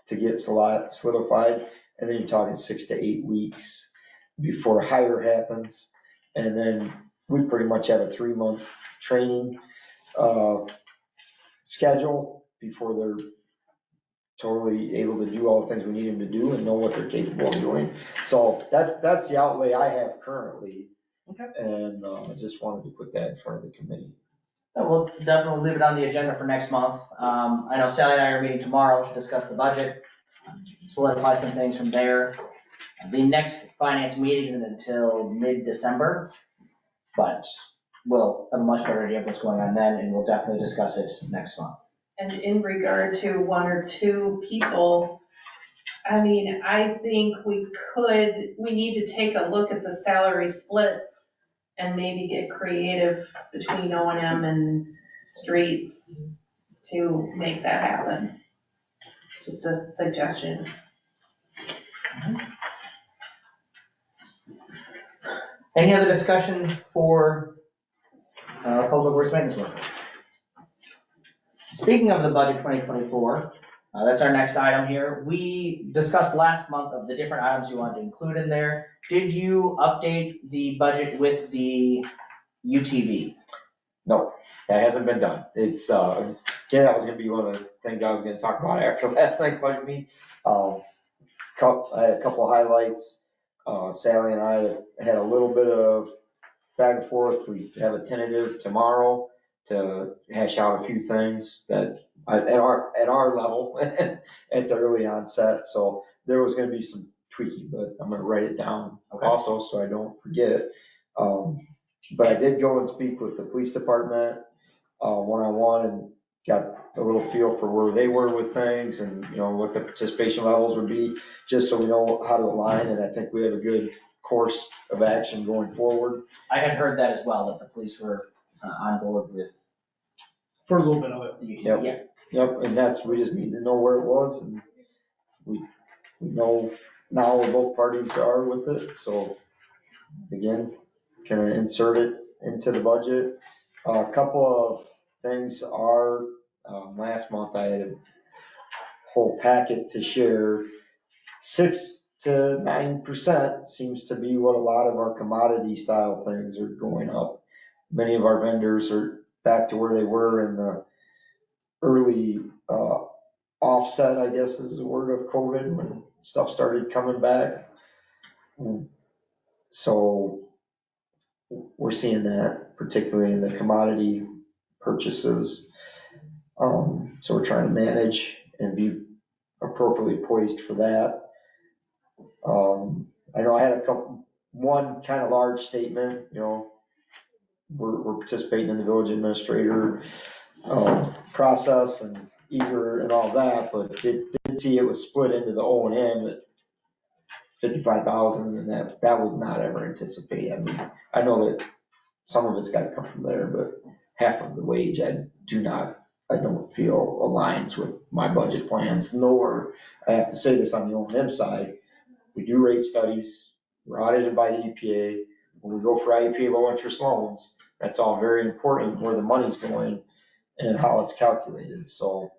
to get solidified. And then you're talking 6 to 8 weeks before hire happens. And then we pretty much have a 3-month training schedule before they're totally able to do all the things we need them to do and know what they're capable of doing. So that's the outlay I have currently. Okay. And I just wanted to put that in front of the committee. We'll definitely leave it on the agenda for next month. I know Sally and I are meeting tomorrow to discuss the budget, solidify some things from there. The next finance meeting isn't until mid-December, but we'll have a much better idea of what's going on then, and we'll definitely discuss it next month. And in regard to 1 or 2 people, I mean, I think we need to take a look at the salary splits and maybe get creative between O&M and streets to make that happen. It's just a suggestion. Any other discussion for public works maintenance workers? Speaking of the budget 2024, that's our next item here. We discussed last month of the different items you wanted to include in there. Did you update the budget with the UTV? No, that hasn't been done. It's, again, that was gonna be one of the things I was gonna talk about after last night's budget meeting. I had a couple of highlights. Sally and I had a little bit of back and forth. We have a tentative tomorrow to hash out a few things that at our level at the early onset. So there was gonna be some tweaking, but I'm gonna write it down also so I don't forget. But I did go and speak with the police department one-on-one and got a little feel for where they were with things and, what the participation levels would be, just so we know how to align. And I think we have a good course of action going forward. I had heard that as well, that the police were on board with. For a little bit of it. The UTV. Yep. Yeah. Yep, and we just need to know where it was, and we know now where both parties are with it, so again, kind of insert it into the budget. A couple of things are, last month I had a whole packet to share. 6 to 9% seems to be what a lot of our commodity style things are going up. Many of our vendors are back to where they were in the early offset, I guess is the word, of COVID, when stuff started coming back. So we're seeing that particularly in the commodity purchases. So we're trying to manage and be appropriately poised for that. I know I had one kind of large statement, we're participating in the village administrator process and eager and all that, but did see it was split into the O and M at 55,000, and that was not ever anticipated. I mean, I know that some of it's gotta come from there, but half of the wage, I don't feel aligns with my budget plans, nor, I have to say this on the O and M side, we do rate studies, we're audited by the EPA, when we go for IEP low interest loans, that's all very important, where the money's going and how it's calculated, so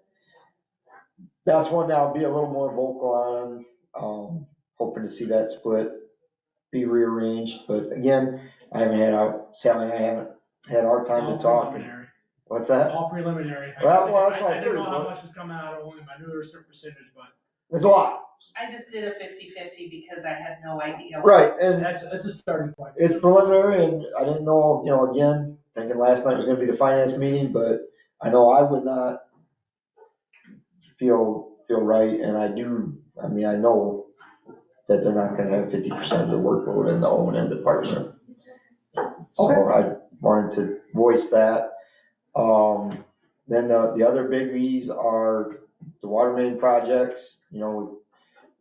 that's one that I'll be a little more vocal on, hoping to see that split be rearranged, but again, Sally and I haven't had our time to It's all talk. preliminary. What's It's that? all preliminary. Well, that's what I I didn't know figured. how much was coming out of OM, I knew there was a certain percentage, but. There's a lot. I just did a 50-50 because I had no idea. Right, and That's a starting point. it's preliminary, and I didn't know, again, thinking last night was gonna be the finance meeting, but I know I would not feel right, and I know that they're not gonna have 50% of the workload in the O and M department. So I wanted to voice that. Then the other biggies are the water main projects,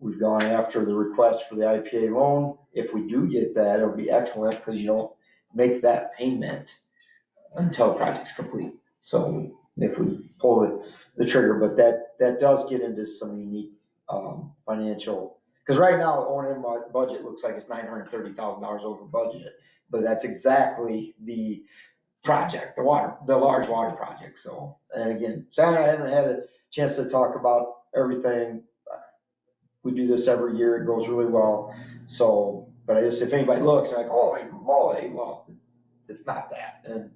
we've gone after the request for the IPA loan. If we do get that, it'll be excellent, because you don't make that payment until the project's complete. So if we pull the trigger, but that does get into some unique financial, because right now the O&M budget looks like it's $930,000 over budget, but that's exactly the project, the large water project. So, and again, Sally and I haven't had a chance to talk about everything. We do this every year, it goes really well. So, but if anybody looks, like, holy moly, well, it's not that. And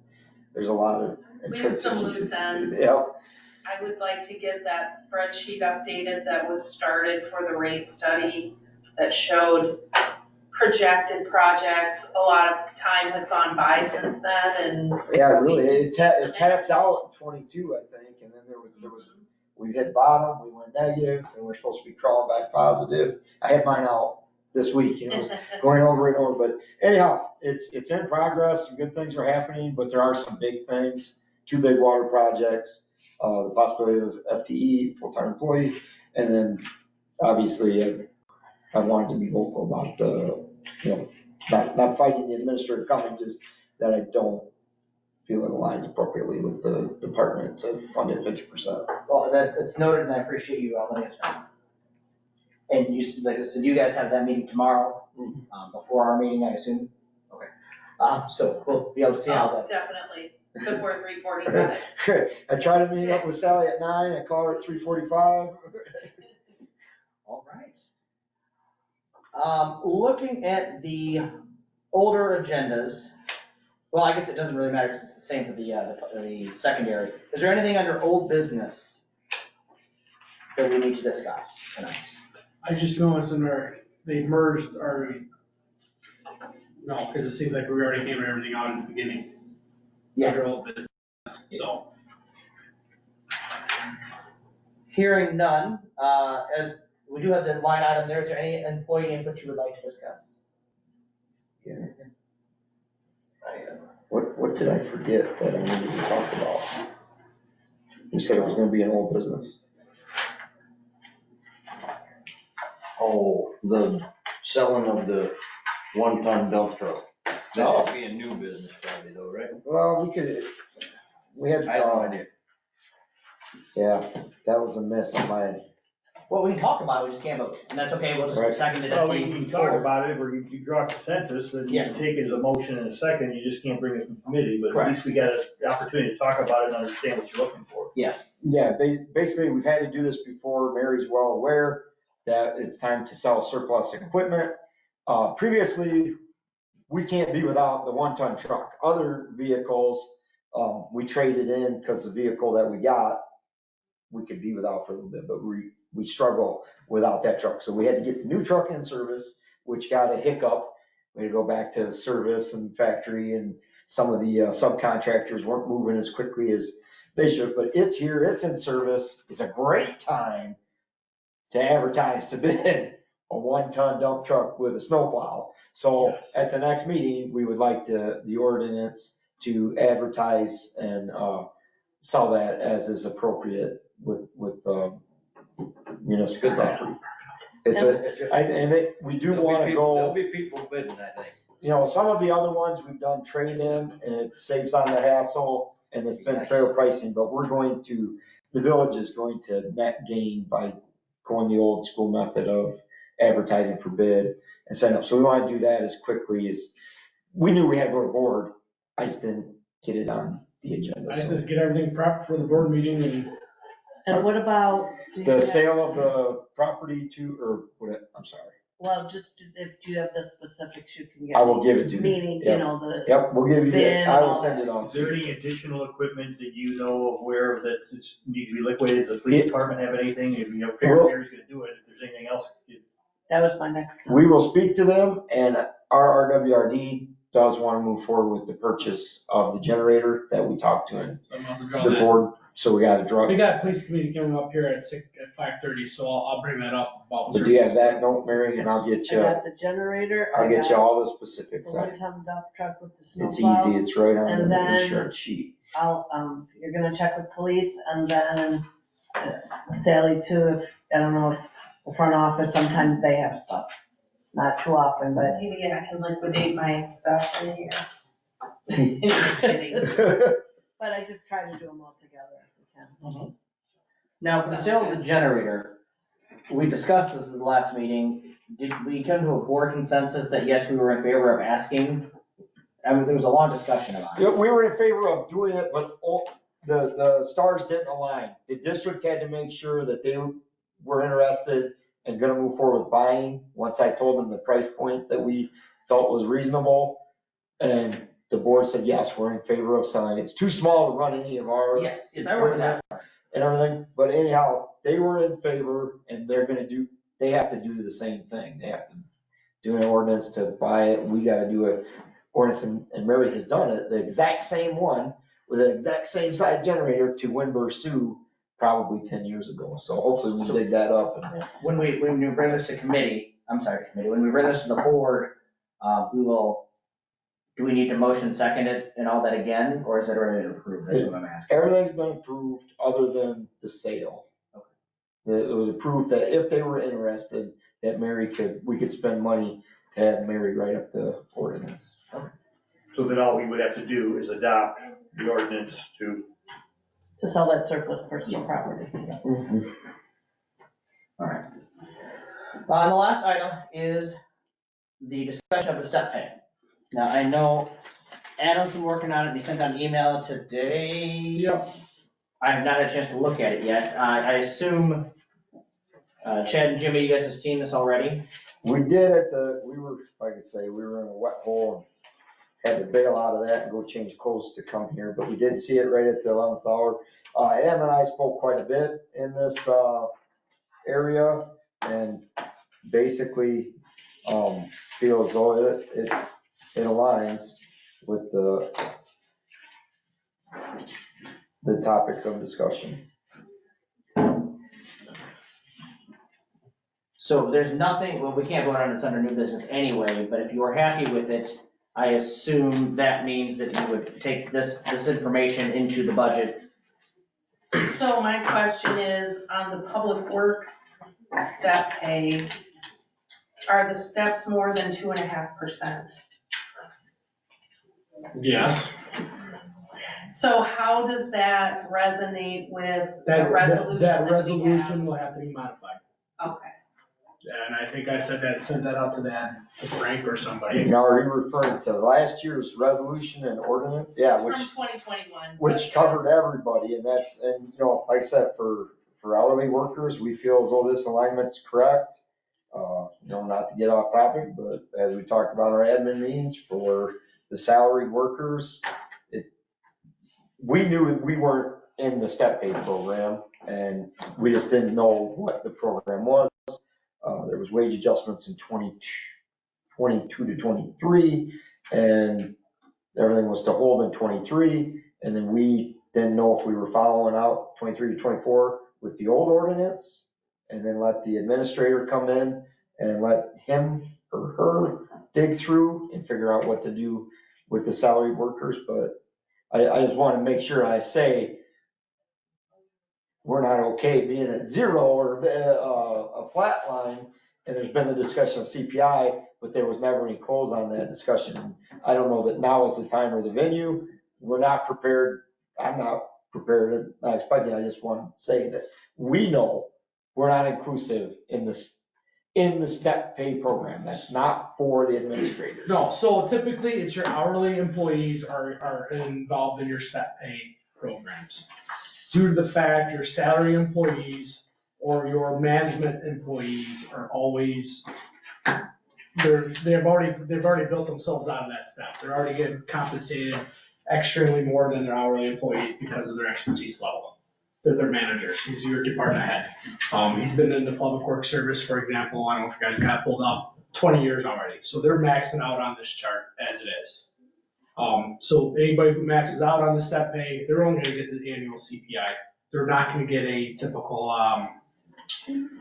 there's a lot of. We have some loose ends. Yep. I would like to get that spreadsheet updated that was started for the rate study that showed projected projects. A lot of time has gone by since then, and. Yeah, really, it tapped out in 22, I think, and then there was, we hit bottom, we went negative, and we're supposed to be crawling back positive. I had mine out this week, going over and over, but anyhow, it's in progress, some good things are happening, but there are some big things, 2 big water projects, the possibility of FTE, full-time employee, and then obviously I wanted to be vocal about not fighting the administrator coming, just that I don't feel it aligns appropriately with the department to fund it 50%. Well, it's noted, and I appreciate you letting us know. And like I said, you guys have that meeting tomorrow, before our meeting, I assume? Okay. So we'll be able to see how that. Definitely, before 3:45. I try to meet up with Sally at 9, I call her at 3:45. All right. Looking at the older agendas, well, I guess it doesn't really matter because it's the same for the secondary. Is there anything under old business that we need to discuss tonight? I just noticed they merged no, because it seems like we already came everything out in the beginning. Yes. Under old business, so. Hearing none, and we do have the line item there. Is there any employee input you would like to discuss? Yeah. What did I forget that I needed to talk about? You said it was gonna be an old business. Oh, the selling of the 1-ton dump truck. That would be a new business probably though, right? Well, we had, I have no idea. yeah, that was a miss on my, Well, we can talk about it, we just can't vote, and that's okay, we'll Right. just second it at Well, the. we can talk about it, or you draw a consensus, then you can take it as a motion in a second, you just can't bring it to committee, but at least we got the opportunity to talk about it and understand what you're looking for. Yes. yeah, basically, we've had to do this before. Mary's well aware that it's time to sell surplus equipment. Previously, we can't be without the 1-ton truck. Other vehicles, we traded in because the vehicle that we got, we could be without for a little bit, but we struggle without that truck. So we had to get the new truck in service, which got a hiccup. We had to go back to the service and factory, and some of the subcontractors weren't moving as quickly as they should, but it's here, it's in service. It's a great time to advertise to bid a 1-ton dump truck with a snowplow. So Yes. at the next meeting, we would like the ordinance to advertise and sell that as is appropriate with municipal property. We do want to go. There'll be people bidding, I think. You know, some of the other ones we've done trade in and it saves on the hassle and it's been fair pricing, but the village is going to net gain by going the old school method of advertising for bid and setting up. So we want to do that as quickly as, we knew we had to go to board. I just didn't get it on the agenda. I just So. says get everything prepped for the board meeting And what about? do you The have- sale of the property I'm sorry, Well, just if you have the specifics, you can get. I will give it to you. Meaning, you Yep. know, the. Yep, we'll give you Bid that. I will and all send it on. Is there any additional equipment that you know of where that needs to be liquidated? Does the police department have anything? If you know, Fairhaven's gonna do it, if there's anything else. That was my next. We will speak to them, and our RWRD does want to move forward with the purchase of the generator that we talked to in so I'm also draw the that. board, so we got to draw. We got a police committee coming up here at 5:30, so I'll bring that up about. So do you have that note, Mary, and I'll get I you, got the generator. I'll I get you got all the the specifics. one-ton dump truck with the It's snowplow. easy, it's right on And the then- insurance sheet. You're gonna check with police and then Sally too, I don't know if the front office, sometimes they have stuff. Not too often, but. Maybe I can liquidate my stuff in here. Just kidding. But I just try to do them all together if we can. Now, for the sale of the generator, we discussed this in the last meeting. Did we come to a board consensus that yes, we were in favor of asking? I mean, there was a long discussion about Yeah, it. we were in favor of doing it, but the stars didn't align. The district had to make sure that they were interested and gonna move forward with buying, once I told them the price point that we felt was reasonable. And the board said, yes, we're in favor of selling. It's too small to run any of our. Yes, I remember that. And everything, but anyhow, they were in favor and they have to do the same thing. They have to do an ordinance to buy it. We gotta do an ordinance, and Mary has done it, the exact same one with the exact same size generator to Winburn Sioux probably 10 years ago. So hopefully we'll dig that up. And When we bring this to committee, when we bring this to the board, do we need to motion second it and all that again, or is it already approved? That's what I'm asking. everything's been approved other than the sale. It was approved that if they were interested, that we could spend money to have Mary write up the ordinance. So then all we would have to do is adopt the ordinance to. To sell that surplus personal property. All right. And the last item is the discussion of the step pay. Now, I know Adam's been working on it, he sent out an email today. Yep. I have not had a chance to look at it yet. I assume, Chad and Jimmy, you guys have seen this already? We did we were in a wet hole and had to bail out of that and go change clothes to come here, but we did see it right at the 11th hour. Adam and I spoke quite a bit in this, area and basically, feel as though it aligns with the topics of discussion. So there's nothing, well, we can't vote on it, it's under new business anyway, but if you are happy with it, I assume that means that you would take this information into the budget. So my question is, on the public works step pay, are the steps more than 2.5%? Yes. So how does that resonate with the That resolution that we resolution will have to be modified. have? Okay. And I think I sent that out to Frank or somebody. Now, are you referring to last year's resolution and ordinance? Yeah, From which 2021. which covered everybody, and like I said, for hourly workers, we feel as though this alignment's correct. Not to get off topic, but as we talked about our admin meetings, for the salaried workers, we knew we weren't in the step pay program, and we just didn't know what the program was. There was wage adjustments in 22 to 23, and everything was to hold in 23, and then we didn't know if we were following out 23 to 24 with the old ordinance, and then let the administrator come in and let him or her dig through and figure out what to do with the salaried workers. But I just want to make sure I say we're not okay being at zero or a flat line. And there's been a discussion of CPI, but there was never any close on that discussion. I don't know that now is the time or the venue. We're not prepared. I'm not prepared, not expecting. I just want to say that we know we're not inclusive in the step pay program. That's not for the administrators. No, so typically it's your hourly employees are involved in your step pay programs. Due to the fact your salary employees or your management employees are always, they've already built themselves out of that step. They're already getting compensated extremely more than their hourly employees because of their expertise level. They're their managers. He's your department head. He's been in the public works service, for example, I don't know if you guys got pulled up, 20 years already. So they're maxing out on this chart as it is. So anybody who maxes out on the step pay, they're only gonna get the annual CPI. They're not gonna get a typical,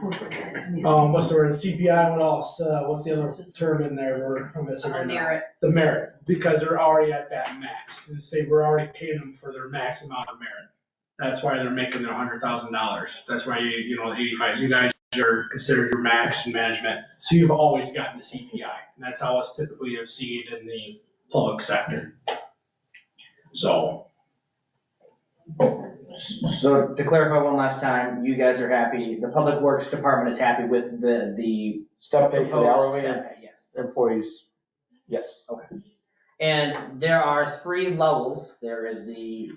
what's the word, CPI, what else, what's the other term in there, I'm missing right now? Merit. The merit, because they're already at that max. And say we're already paying them for their max amount of merit. That's why they're making their $100,000. That's why you know, 85, you guys are considered your max in management. So you've always gotten the CPI. And that's how it's typically have seen in the public sector. So. So to clarify one last time, you guys are happy, the Public Works Department is happy with the Step pay for the proposed hourly step pay, yes. employees, yes. Okay. And there are 3 levels. There is the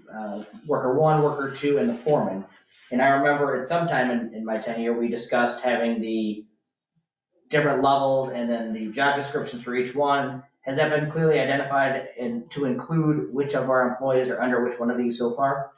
worker 1, worker 2, and the foreman. And I remember at some time in my tenure, we discussed having the different levels and then the job descriptions for each one. Has that been clearly identified and to include which of our employees are under which one of these so far?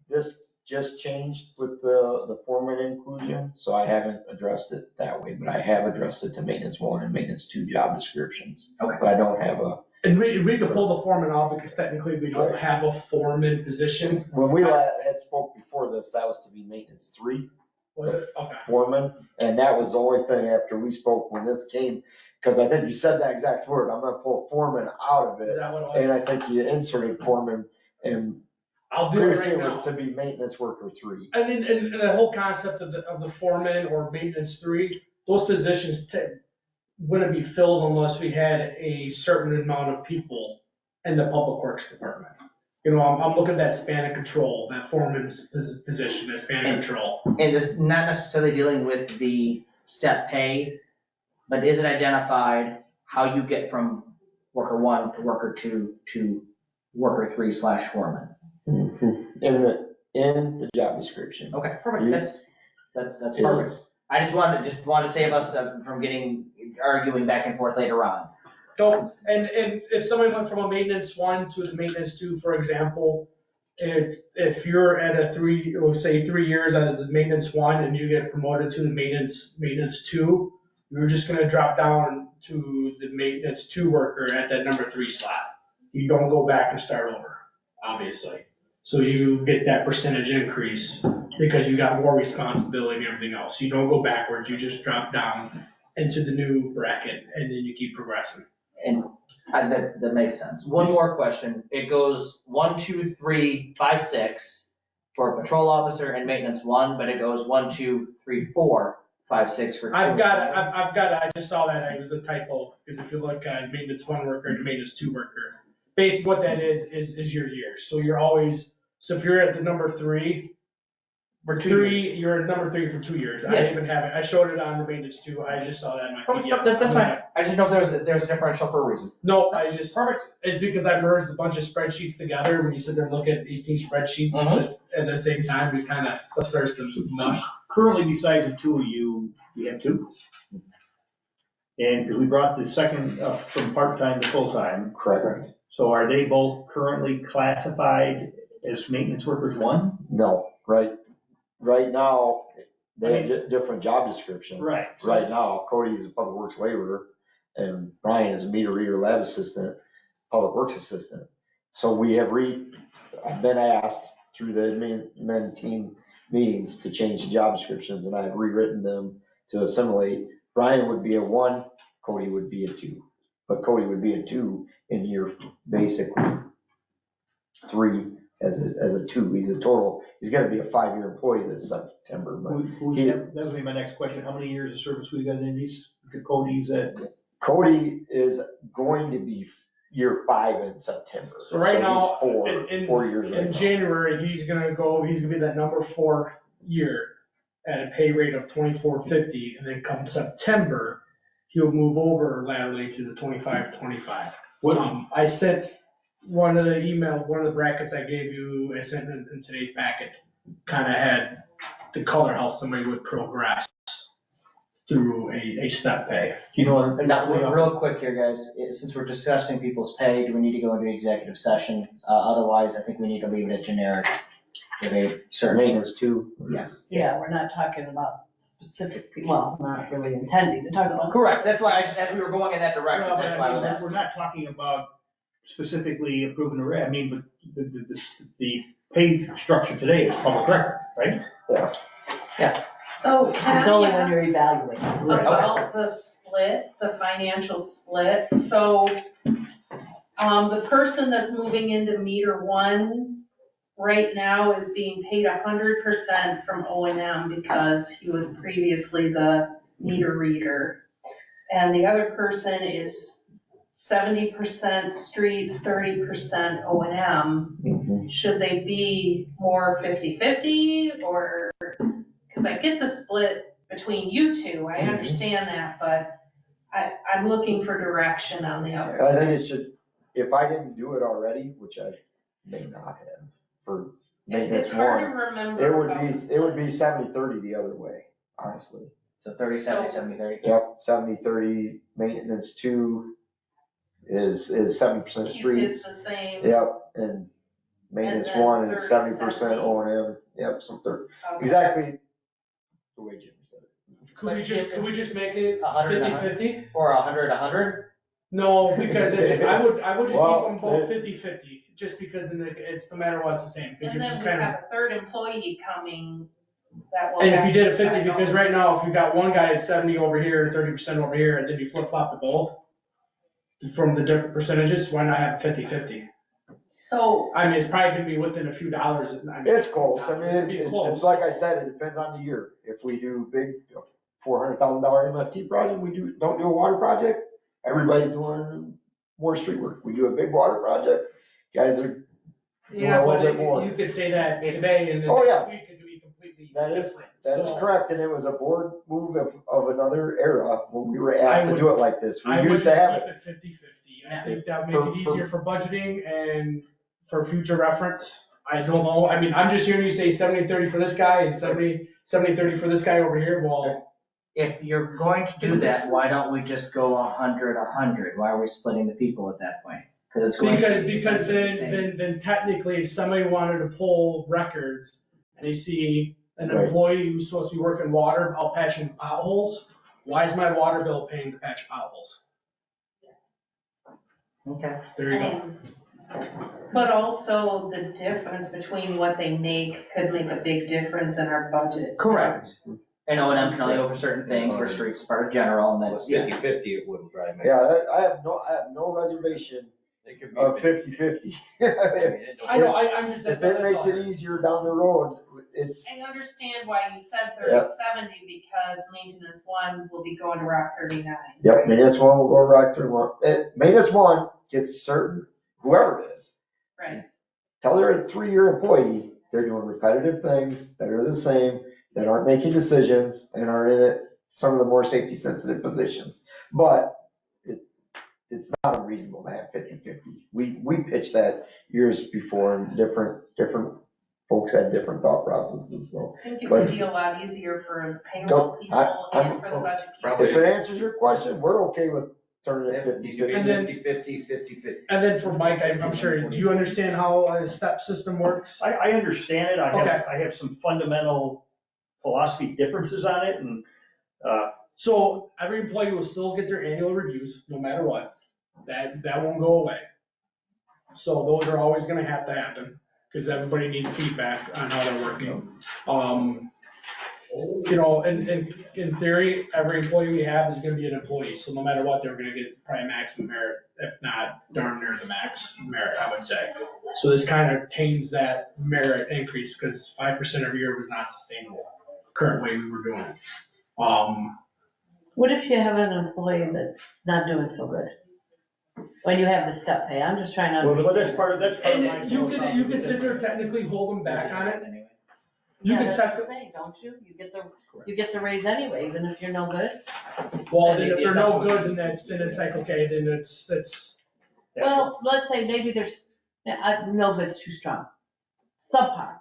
This just changed with the foreman inclusion, so I haven't addressed it that way, but I have addressed it to maintenance 1 and maintenance 2 job descriptions. Okay. But I don't have a. And we could pull the foreman off because technically we don't have a foreman position. When we had spoke before this, that was to be maintenance 3. Was it? Okay. Foreman, and that was the only thing after we spoke when this came, because I think you said that exact word, I'm gonna pull foreman out of Is it, that what it was? and I think you inserted foreman, and I'll do it previously right it was now. to be maintenance worker 3. And the whole concept of the foreman or maintenance 3, those positions wouldn't be filled unless we had a certain amount of people in the public works department. You know, I'm looking at that span of control, that foreman's position, that span of control. And it's not necessarily dealing with the step pay, but is it identified how you get from worker 1 to worker 2 to worker 3/foreman? In the job description. Okay, perfect, that's It perfect. is. I just wanted to save us from arguing back and forth later on. No, and if somebody went from a maintenance 1 to the maintenance 2, for example, if you're at a 3, we'll say 3 years as a maintenance 1 and you get promoted to the maintenance 2, you're just gonna drop down to the maintenance 2 worker at that number 3 slot. You don't go back and start over, obviously. So you get that percentage increase because you got more responsibility and everything else. You don't go backwards, you just drop down into the new bracket and then you keep progressing. And that makes sense. One more question. It goes 1, 2, 3, 5, 6 for patrol officer and maintenance 1, but it goes 1, 2, 3, 4, 5, 6 for 2. I've got it, I just saw that, it was a typo, because if you look at maintenance 1 worker and maintenance 2 worker, basically what that is your years. So you're always, so if you're at the number 3, For 2 3, you're at number 3 for 2 years. I Yes. even have it, I showed it on the maintenance 2, I just saw that in my Oh, PDF. that's fine. I just know if there's a differential for a reason. No, it's because I merged a bunch of spreadsheets together. When you sit there and look at 18 spreadsheets at the same time, it kind of starts to mush. Currently, besides the 2 of you, we have 2. And because we brought the second up from part-time to full-time, Correct. so are they both currently classified as maintenance workers 1? No, right now, they have different job descriptions. Right. Right now, Cody is a public works laborer, and Brian is a meter reader lab assistant, public works assistant. So we have I've been asked through the admin team meetings to change the job descriptions, and I've rewritten them to assimilate. Brian would be a 1, Cody would be a 2. But Cody would be a 2 in year, basically 3 as a 2. He's gonna be a 5-year employee this September, but That was my next question. How many years of service we got in these? Cody's at? Cody is going to be year 5 in September. So right now, he's 4 years right in now. January, he's gonna be that number 4 year at a pay rate of $24.50, and then come September, he'll move over laterally to the 25. I sent one of the brackets I gave you, I sent in today's packet, kind of had the color how somebody would progress through a step pay. You know, And now, real quick here, guys, since we're discussing people's pay, do we need to go into executive session? Otherwise, I think we need to leave it at generic. With a certain. Maintenance too. Yes. Yeah, we're not talking about specific, well, not really intending to talk about. Correct, that's why, as we were going in that direction, Well, that's why I was We're asking. not talking about specifically approving the rate, I mean, but the pay structure today is public record, right? So can It's I only when you're ask evaluating. about the split, the financial split? So, the person that's moving into meter 1 right now is being paid 100% from O&M because he was previously the meter reader. And the other person is 70% streets, 30% O&M. Should they be more 50-50 or, because I get the split between you two, I understand that, but I'm looking for direction on the other. I think it should, if I didn't do it already, which I may not have, for maintenance It's hard to 1, remember. it would be 70-30 the other way, honestly. So 30-70, 70-30. Yep, 70-30, maintenance 2 is 70% Keep it streets. the same. Yep, and maintenance And then 1 is 70% 30-70. O&M, yep, Okay. exactly the way Jim said it. Could we just make it 100, 50-50? Or 100. No, because I would just keep Well, them both 50-50, just because it's no matter what, it's the same, because And you're then just we kind of. have a third employee coming that will. And if have you did to it 50, sign because off. right now, if you got one guy at 70 over here, 30% over here, and then you flip flop the both from the different percentages, why not have 50-50? So, I mean, it's probably gonna be within a few dollars. It's close, I mean, It'd be it's close. like I said, it depends on the year. If we do big $400,000 MFT project, don't do a water project, everybody's doing more street work. We do a big water project, guys are doing Yeah, a but little bit more. you could say that today, and then Oh, next yeah. week could be completely That is different. So, correct, and it was a board move of another era when we were asked I to would- do it like this. We I would used just to have keep it. it 50-50. I think that would make it easier for budgeting and for future reference. I don't know, I mean, I'm just hearing you say 70-30 for this guy and 70-30 for this guy over here, well. If you're going to do that, why don't we just go 100? Why are we splitting the people at that point? Because it's going to be Because essentially the same. then technically, if somebody wanted to pull records and they see an Right. employee who's supposed to be working water out patching potholes, why is my water bill paying to patch potholes? Okay. There you go. but also the difference between what they make could make a big difference in our budget. Correct. And O&M can only go for certain things, where streets is part of general, and then, With yes. 50-50, it wouldn't probably make. Yeah, I have no reservation It could be of 50-50. I know, I'm just, If that's it makes all. it easier down the road, it's, I understand why you said Yeah. 30-70 because maintenance 1 will be going to Rock 39. yep, maintenance 1 will go right through one. Maintenance 1 gets certain, whoever it is. Right. Tell they're a 3-year employee, they're doing repetitive things that are the same, that aren't making decisions and are in it, some of the more safety sensitive positions. But it's not unreasonable to have 50-50. We pitched that years before and different folks had different thought processes, so. I think it But- would be a lot easier for payroll people and for the budget people. Probably- If it answers your question, we're okay with turning it 50-50. And then- 50-50. And then for Mike, I'm sure, do you understand how a step system works? I understand it, Okay. I have some fundamental philosophy differences on it, and, So every employee will still get their annual reviews, no matter what. That won't go away. So those are always gonna have to happen, because everybody needs feedback on how they're working. You know, and in theory, every employee we have is gonna be an employee, so no matter what, they're gonna get probably maximum merit, if not darn near the max merit, I would say. So this kind of tames that merit increase, because 5% every year was not sustainable, current way we were doing it. What if you have an employee that's not doing so good? When you have the step pay, I'm just trying to Well, understand. that's part of my. And you can sit there and technically hold them back on it. You Yeah, can that's what I'm technically, saying, don't you? You get the raise anyway, even if you're no good. well, then if they're no good, then it's like, okay, then it's, Well, let's say maybe there's, no good's too strong. Subpar.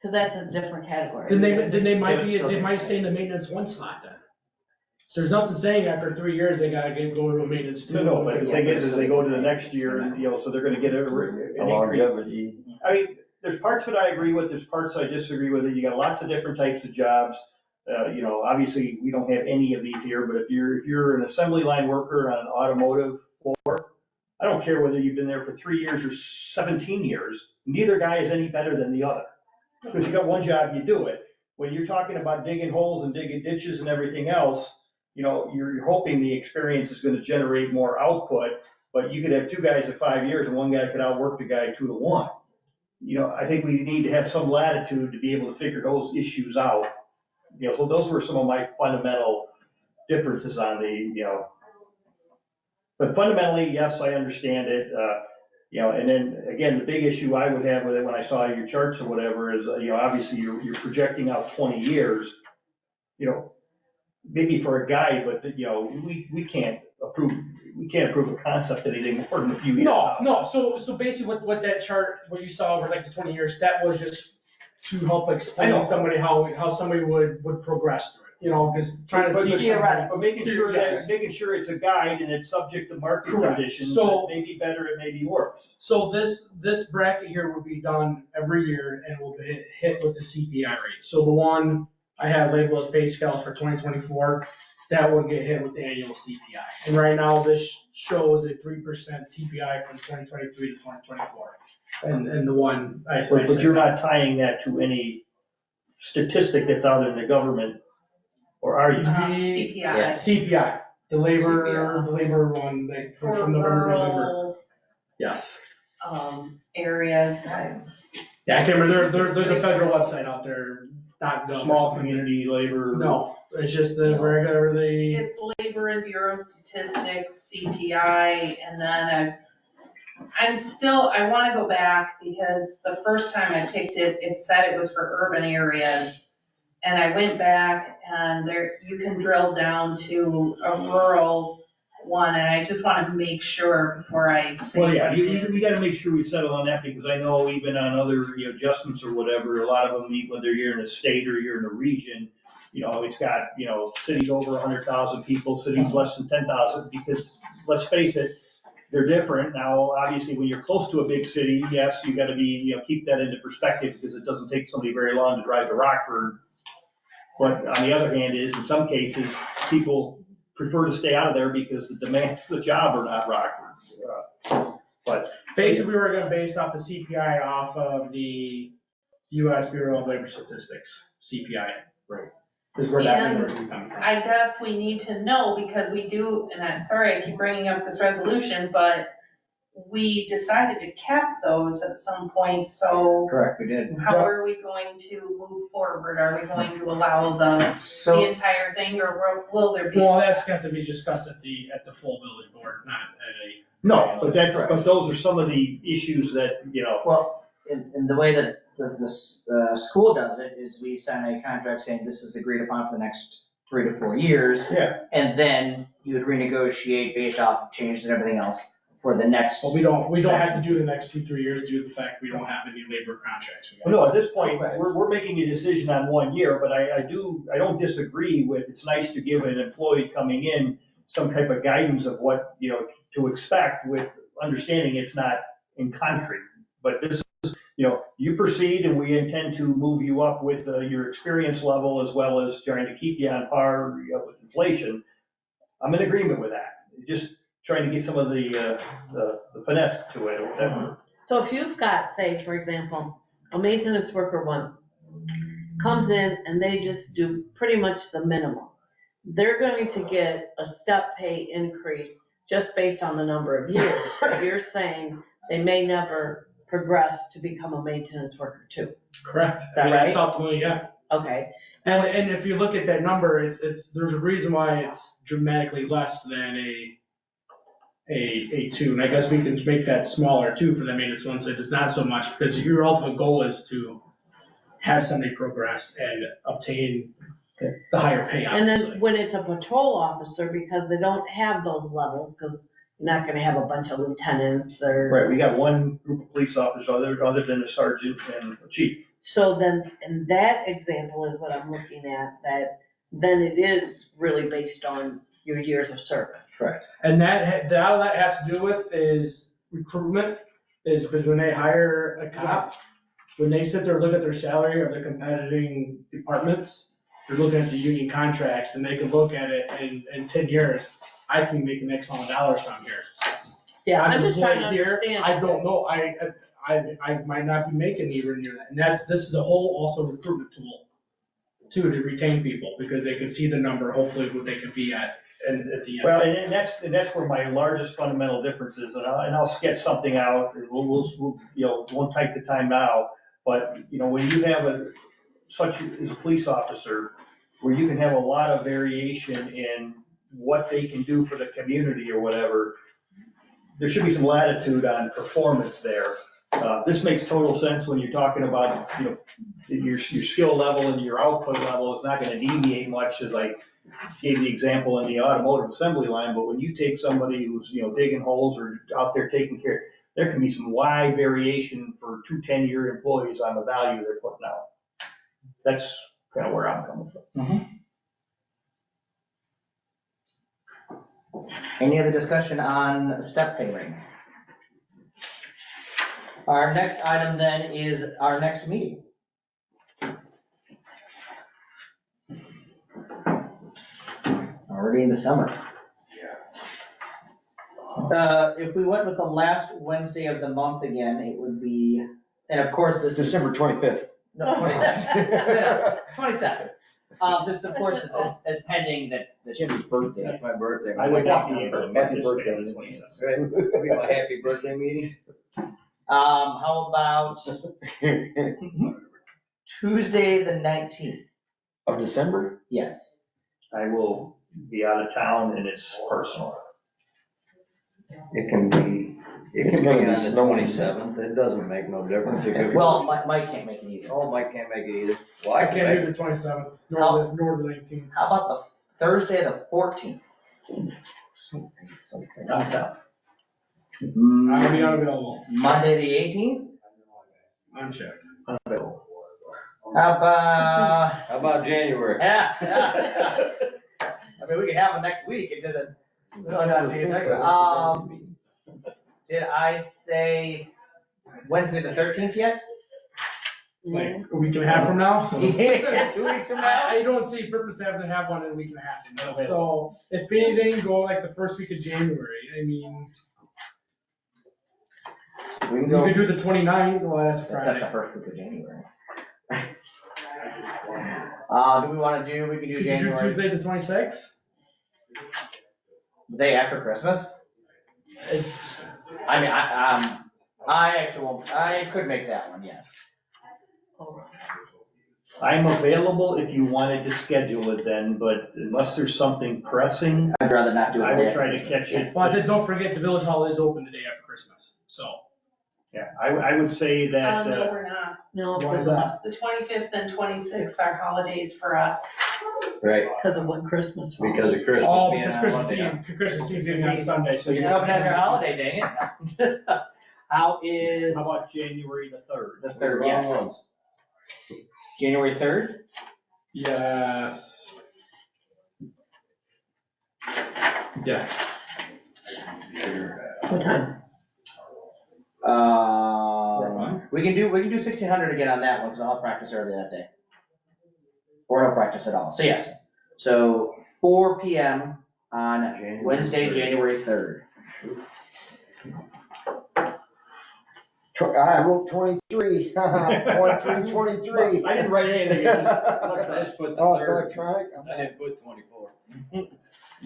Because that's a different category. then they might stay in the maintenance one slot then. There's nothing saying after 3 years, they gotta go to a maintenance two. No, but the thing is they go to the next year and, so they're gonna get an The increase. longevity. I mean, there's parts of it I agree with, there's parts I disagree with. You got lots of different types of jobs. Obviously, we don't have any of these here, but if you're an assembly line worker on an automotive floor, I don't care whether you've been there for 3 years or 17 years, neither guy is any better than the other. Because you got one job, you do it. When you're talking about digging holes and digging ditches and everything else, you're hoping the experience is gonna generate more output, but you could have two guys at 5 years and one guy could outwork the guy 2 to 1. I think we need to have some latitude to be able to figure those issues out. So those were some of my fundamental differences on but fundamentally, yes, I understand it. And then again, the big issue I would have with it when I saw your charts or whatever is, obviously you're projecting out 20 years, maybe for a guy, but we can't approve a concept anything more than a few years out. No, so basically what that chart, what you saw over like the 20 years, that was just to help explain to somebody how somebody would progress through it. Because trying to teach. Theoretically. But making sure it's a guide and it's subject to market Correct. conditions, So- it may be better, it may be worse. So this bracket here would be done every year and will be hit with the CPI rate. So the one I have labeled as pay scales for 2024, that would get hit with the annual CPI. And right now, this shows a 3% CPI from 2023 to 2024. And the one I said. But you're not tying that to any statistic that's out in the government, or are you? CPI. CPI, the labor one, like For from November to November. rural, Yes. areas. Yeah, I can't remember, there's a federal website out there, .gov or Small something. community labor? No, it's just the regular, It's Labor and Bureau Statistics, CPI, and then I wanna go back because the first time I picked it, it said it was for urban areas. And I went back and you can drill down to a rural one, and I just wanna make sure before I say Well, yeah, what it we is. gotta make sure we settle on that, because I know even on other, adjustments or whatever, a lot of them, whether you're in a state or you're in a region, it's got, cities over 100,000 people, cities less than 10,000, because let's face it, they're different. Now, obviously, when you're close to a big city, yes, you gotta be, keep that into perspective, because it doesn't take somebody very long to drive to Rockford. But on the other hand is, in some cases, people prefer to stay out of there because the demands for the job are not Rockford. But basically, we were gonna base off the CPI off of the US Bureau of Labor Statistics, CPI. Right. Is where that And number is coming from. I guess we need to know, because we do, and I'm sorry I keep bringing up this resolution, but we decided to cap those at some point, so Correct, we did. how are we going to move forward? Are we going to allow the So, entire thing, or will there be? Well, that's got to be discussed at the full village board, not at a. no, but those are some of the issues that, well, in the way that the school does it is we sign a contract saying this is agreed upon for the next 3 to 4 years. Yeah. And then you would renegotiate based off of changes and everything else for the next. Well, we don't have to do the next 2-3 years due to the fact we don't have any labor contracts. no, at this point, we're making a decision on 1 year, but I don't disagree with, it's nice to give an employee coming in some type of guidance of what, to expect, with understanding it's not in concrete. But you proceed and we intend to move you up with your experience level as well as trying to keep you on par with inflation. I'm in agreement with that. Just trying to get some of the finesse to it or whatever. So if you've got, say, for example, a maintenance worker one comes in and they just do pretty much the minimum, they're going to get a step pay increase just based on the number of years. But you're saying they may never progress to become a maintenance worker too. Correct. Is that right? It's ultimately, yeah. Okay. And if you look at that number, there's a reason why it's dramatically less than a two. And I guess we can make that smaller too for the maintenance one, so it's not so much, because your ultimate goal is to have somebody progress and obtain the higher pay, And obviously. then when it's a patrol officer, because they don't have those levels, because you're not gonna have a bunch of lieutenants or. Right, we got one group of police officers other than a sergeant and a chief. So then, in that example is what I'm looking at, that then it is really based on your years of service. Correct. And all that has to do with is recruitment, is because when they hire a cop, when they sit there and look at their salary of the competing departments, they're looking at the union contracts, and they can look at it in 10 years, I can make the next $1,000 from here. Yeah, I'm an just trying to employee here, understand. I don't know, I might not be making anywhere near that, and this is a whole also recruitment tool too, to retain people, because they can see the number, hopefully what they can be at the end. Well, and that's where my largest fundamental difference is, and I'll sketch something out, and we'll won't take the time now, but, when you have such as a police officer, where you can have a lot of variation in what they can do for the community or whatever, there should be some latitude on performance there. This makes total sense when you're talking about, your skill level and your output level is not gonna deviate much, as I gave the example in the automotive assembly line, but when you take somebody who's, digging holes or out there taking care, there can be some wide variation for 2 10-year employees on the value they're putting out. That's kind of where I'm coming from. Any other discussion on step pay rate? Our next item then is our next meeting. Already in December. If we went with the last Wednesday of the month again, it would be, and of course, this is. December 25th. No, 22nd. 22nd. This, of course, is pending that. Jimmy's birthday. That's my birthday. I would not be able to Happy participate birthday. in the 27th. We have a happy birthday meeting. How about Tuesday, the 19th? Of December? Yes. I will be out of town and it's personal. It can be It's gonna be on the snowing. 27th, it doesn't make no difference. It could be- Well, Mike can't make it either. Oh, Mike can't make it either. Well, I I can can't make do it. the 27th, How- nor the 19th. How about the Thursday, the 14th? Something. Out of town. I'll be unavailable, Monday, the 18th? I'm shift. How about, How about January? yeah. I mean, we can have them next week, it doesn't. Did I say Wednesday, the 13th yet? Like a week and a half from now? Yeah, 2 weeks from now? I don't see purpose having to have one in a week and a half from now. So if anything, go like the first week of January. I mean, We can you go, could do the 29th, well, that's That's not Friday. the first week of January. Do we wanna do, we can do Could you do January, Tuesday the 26th? the day after Christmas? It's, I mean, I actually won't, I could make that one, yes. I'm available if you wanted to schedule it then, but unless there's something pressing, I'd rather not do it. I the day will after try to Christmas. catch it. well, then don't forget the village hall is open the day after Christmas, so. Yeah, I would say that, No, we're not. No, Why is because of, that? The 25th and 26th are holidays for us. Right, because of when Christmas falls. because of Christmas. Oh, being because on Christmas Monday. Eve, Christmas Eve being on Sunday, so So you're coming after a holiday, dang it. How is how about January the 3rd? the 3rd, Wrong yes, ones. January 3rd? Yes. Yes. What time? We We can do 1600 again on that one, because I'll have practice early that day. Or no practice at all, so yes. So 4 PM on Wednesday, January 3rd. I wrote 23, 23. I didn't write anything, I just put the Oh, it's third. electronic? I didn't put 24.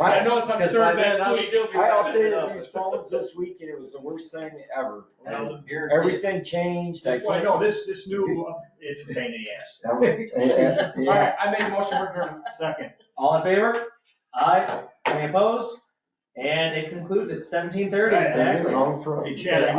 I know it's not the Because third by next then I'll week. still be I wrapping it updated up. these phones this week and it was the worst thing ever. And here- Everything changed. I Well, can't. no, this new, it's a pain in the ass. Yeah. All right, I made a motion for adjournment. Second. All in favor? Aye. Any opposed? And it concludes at 17:30 Right, exactly. Wrong for us. Hey, Chad, I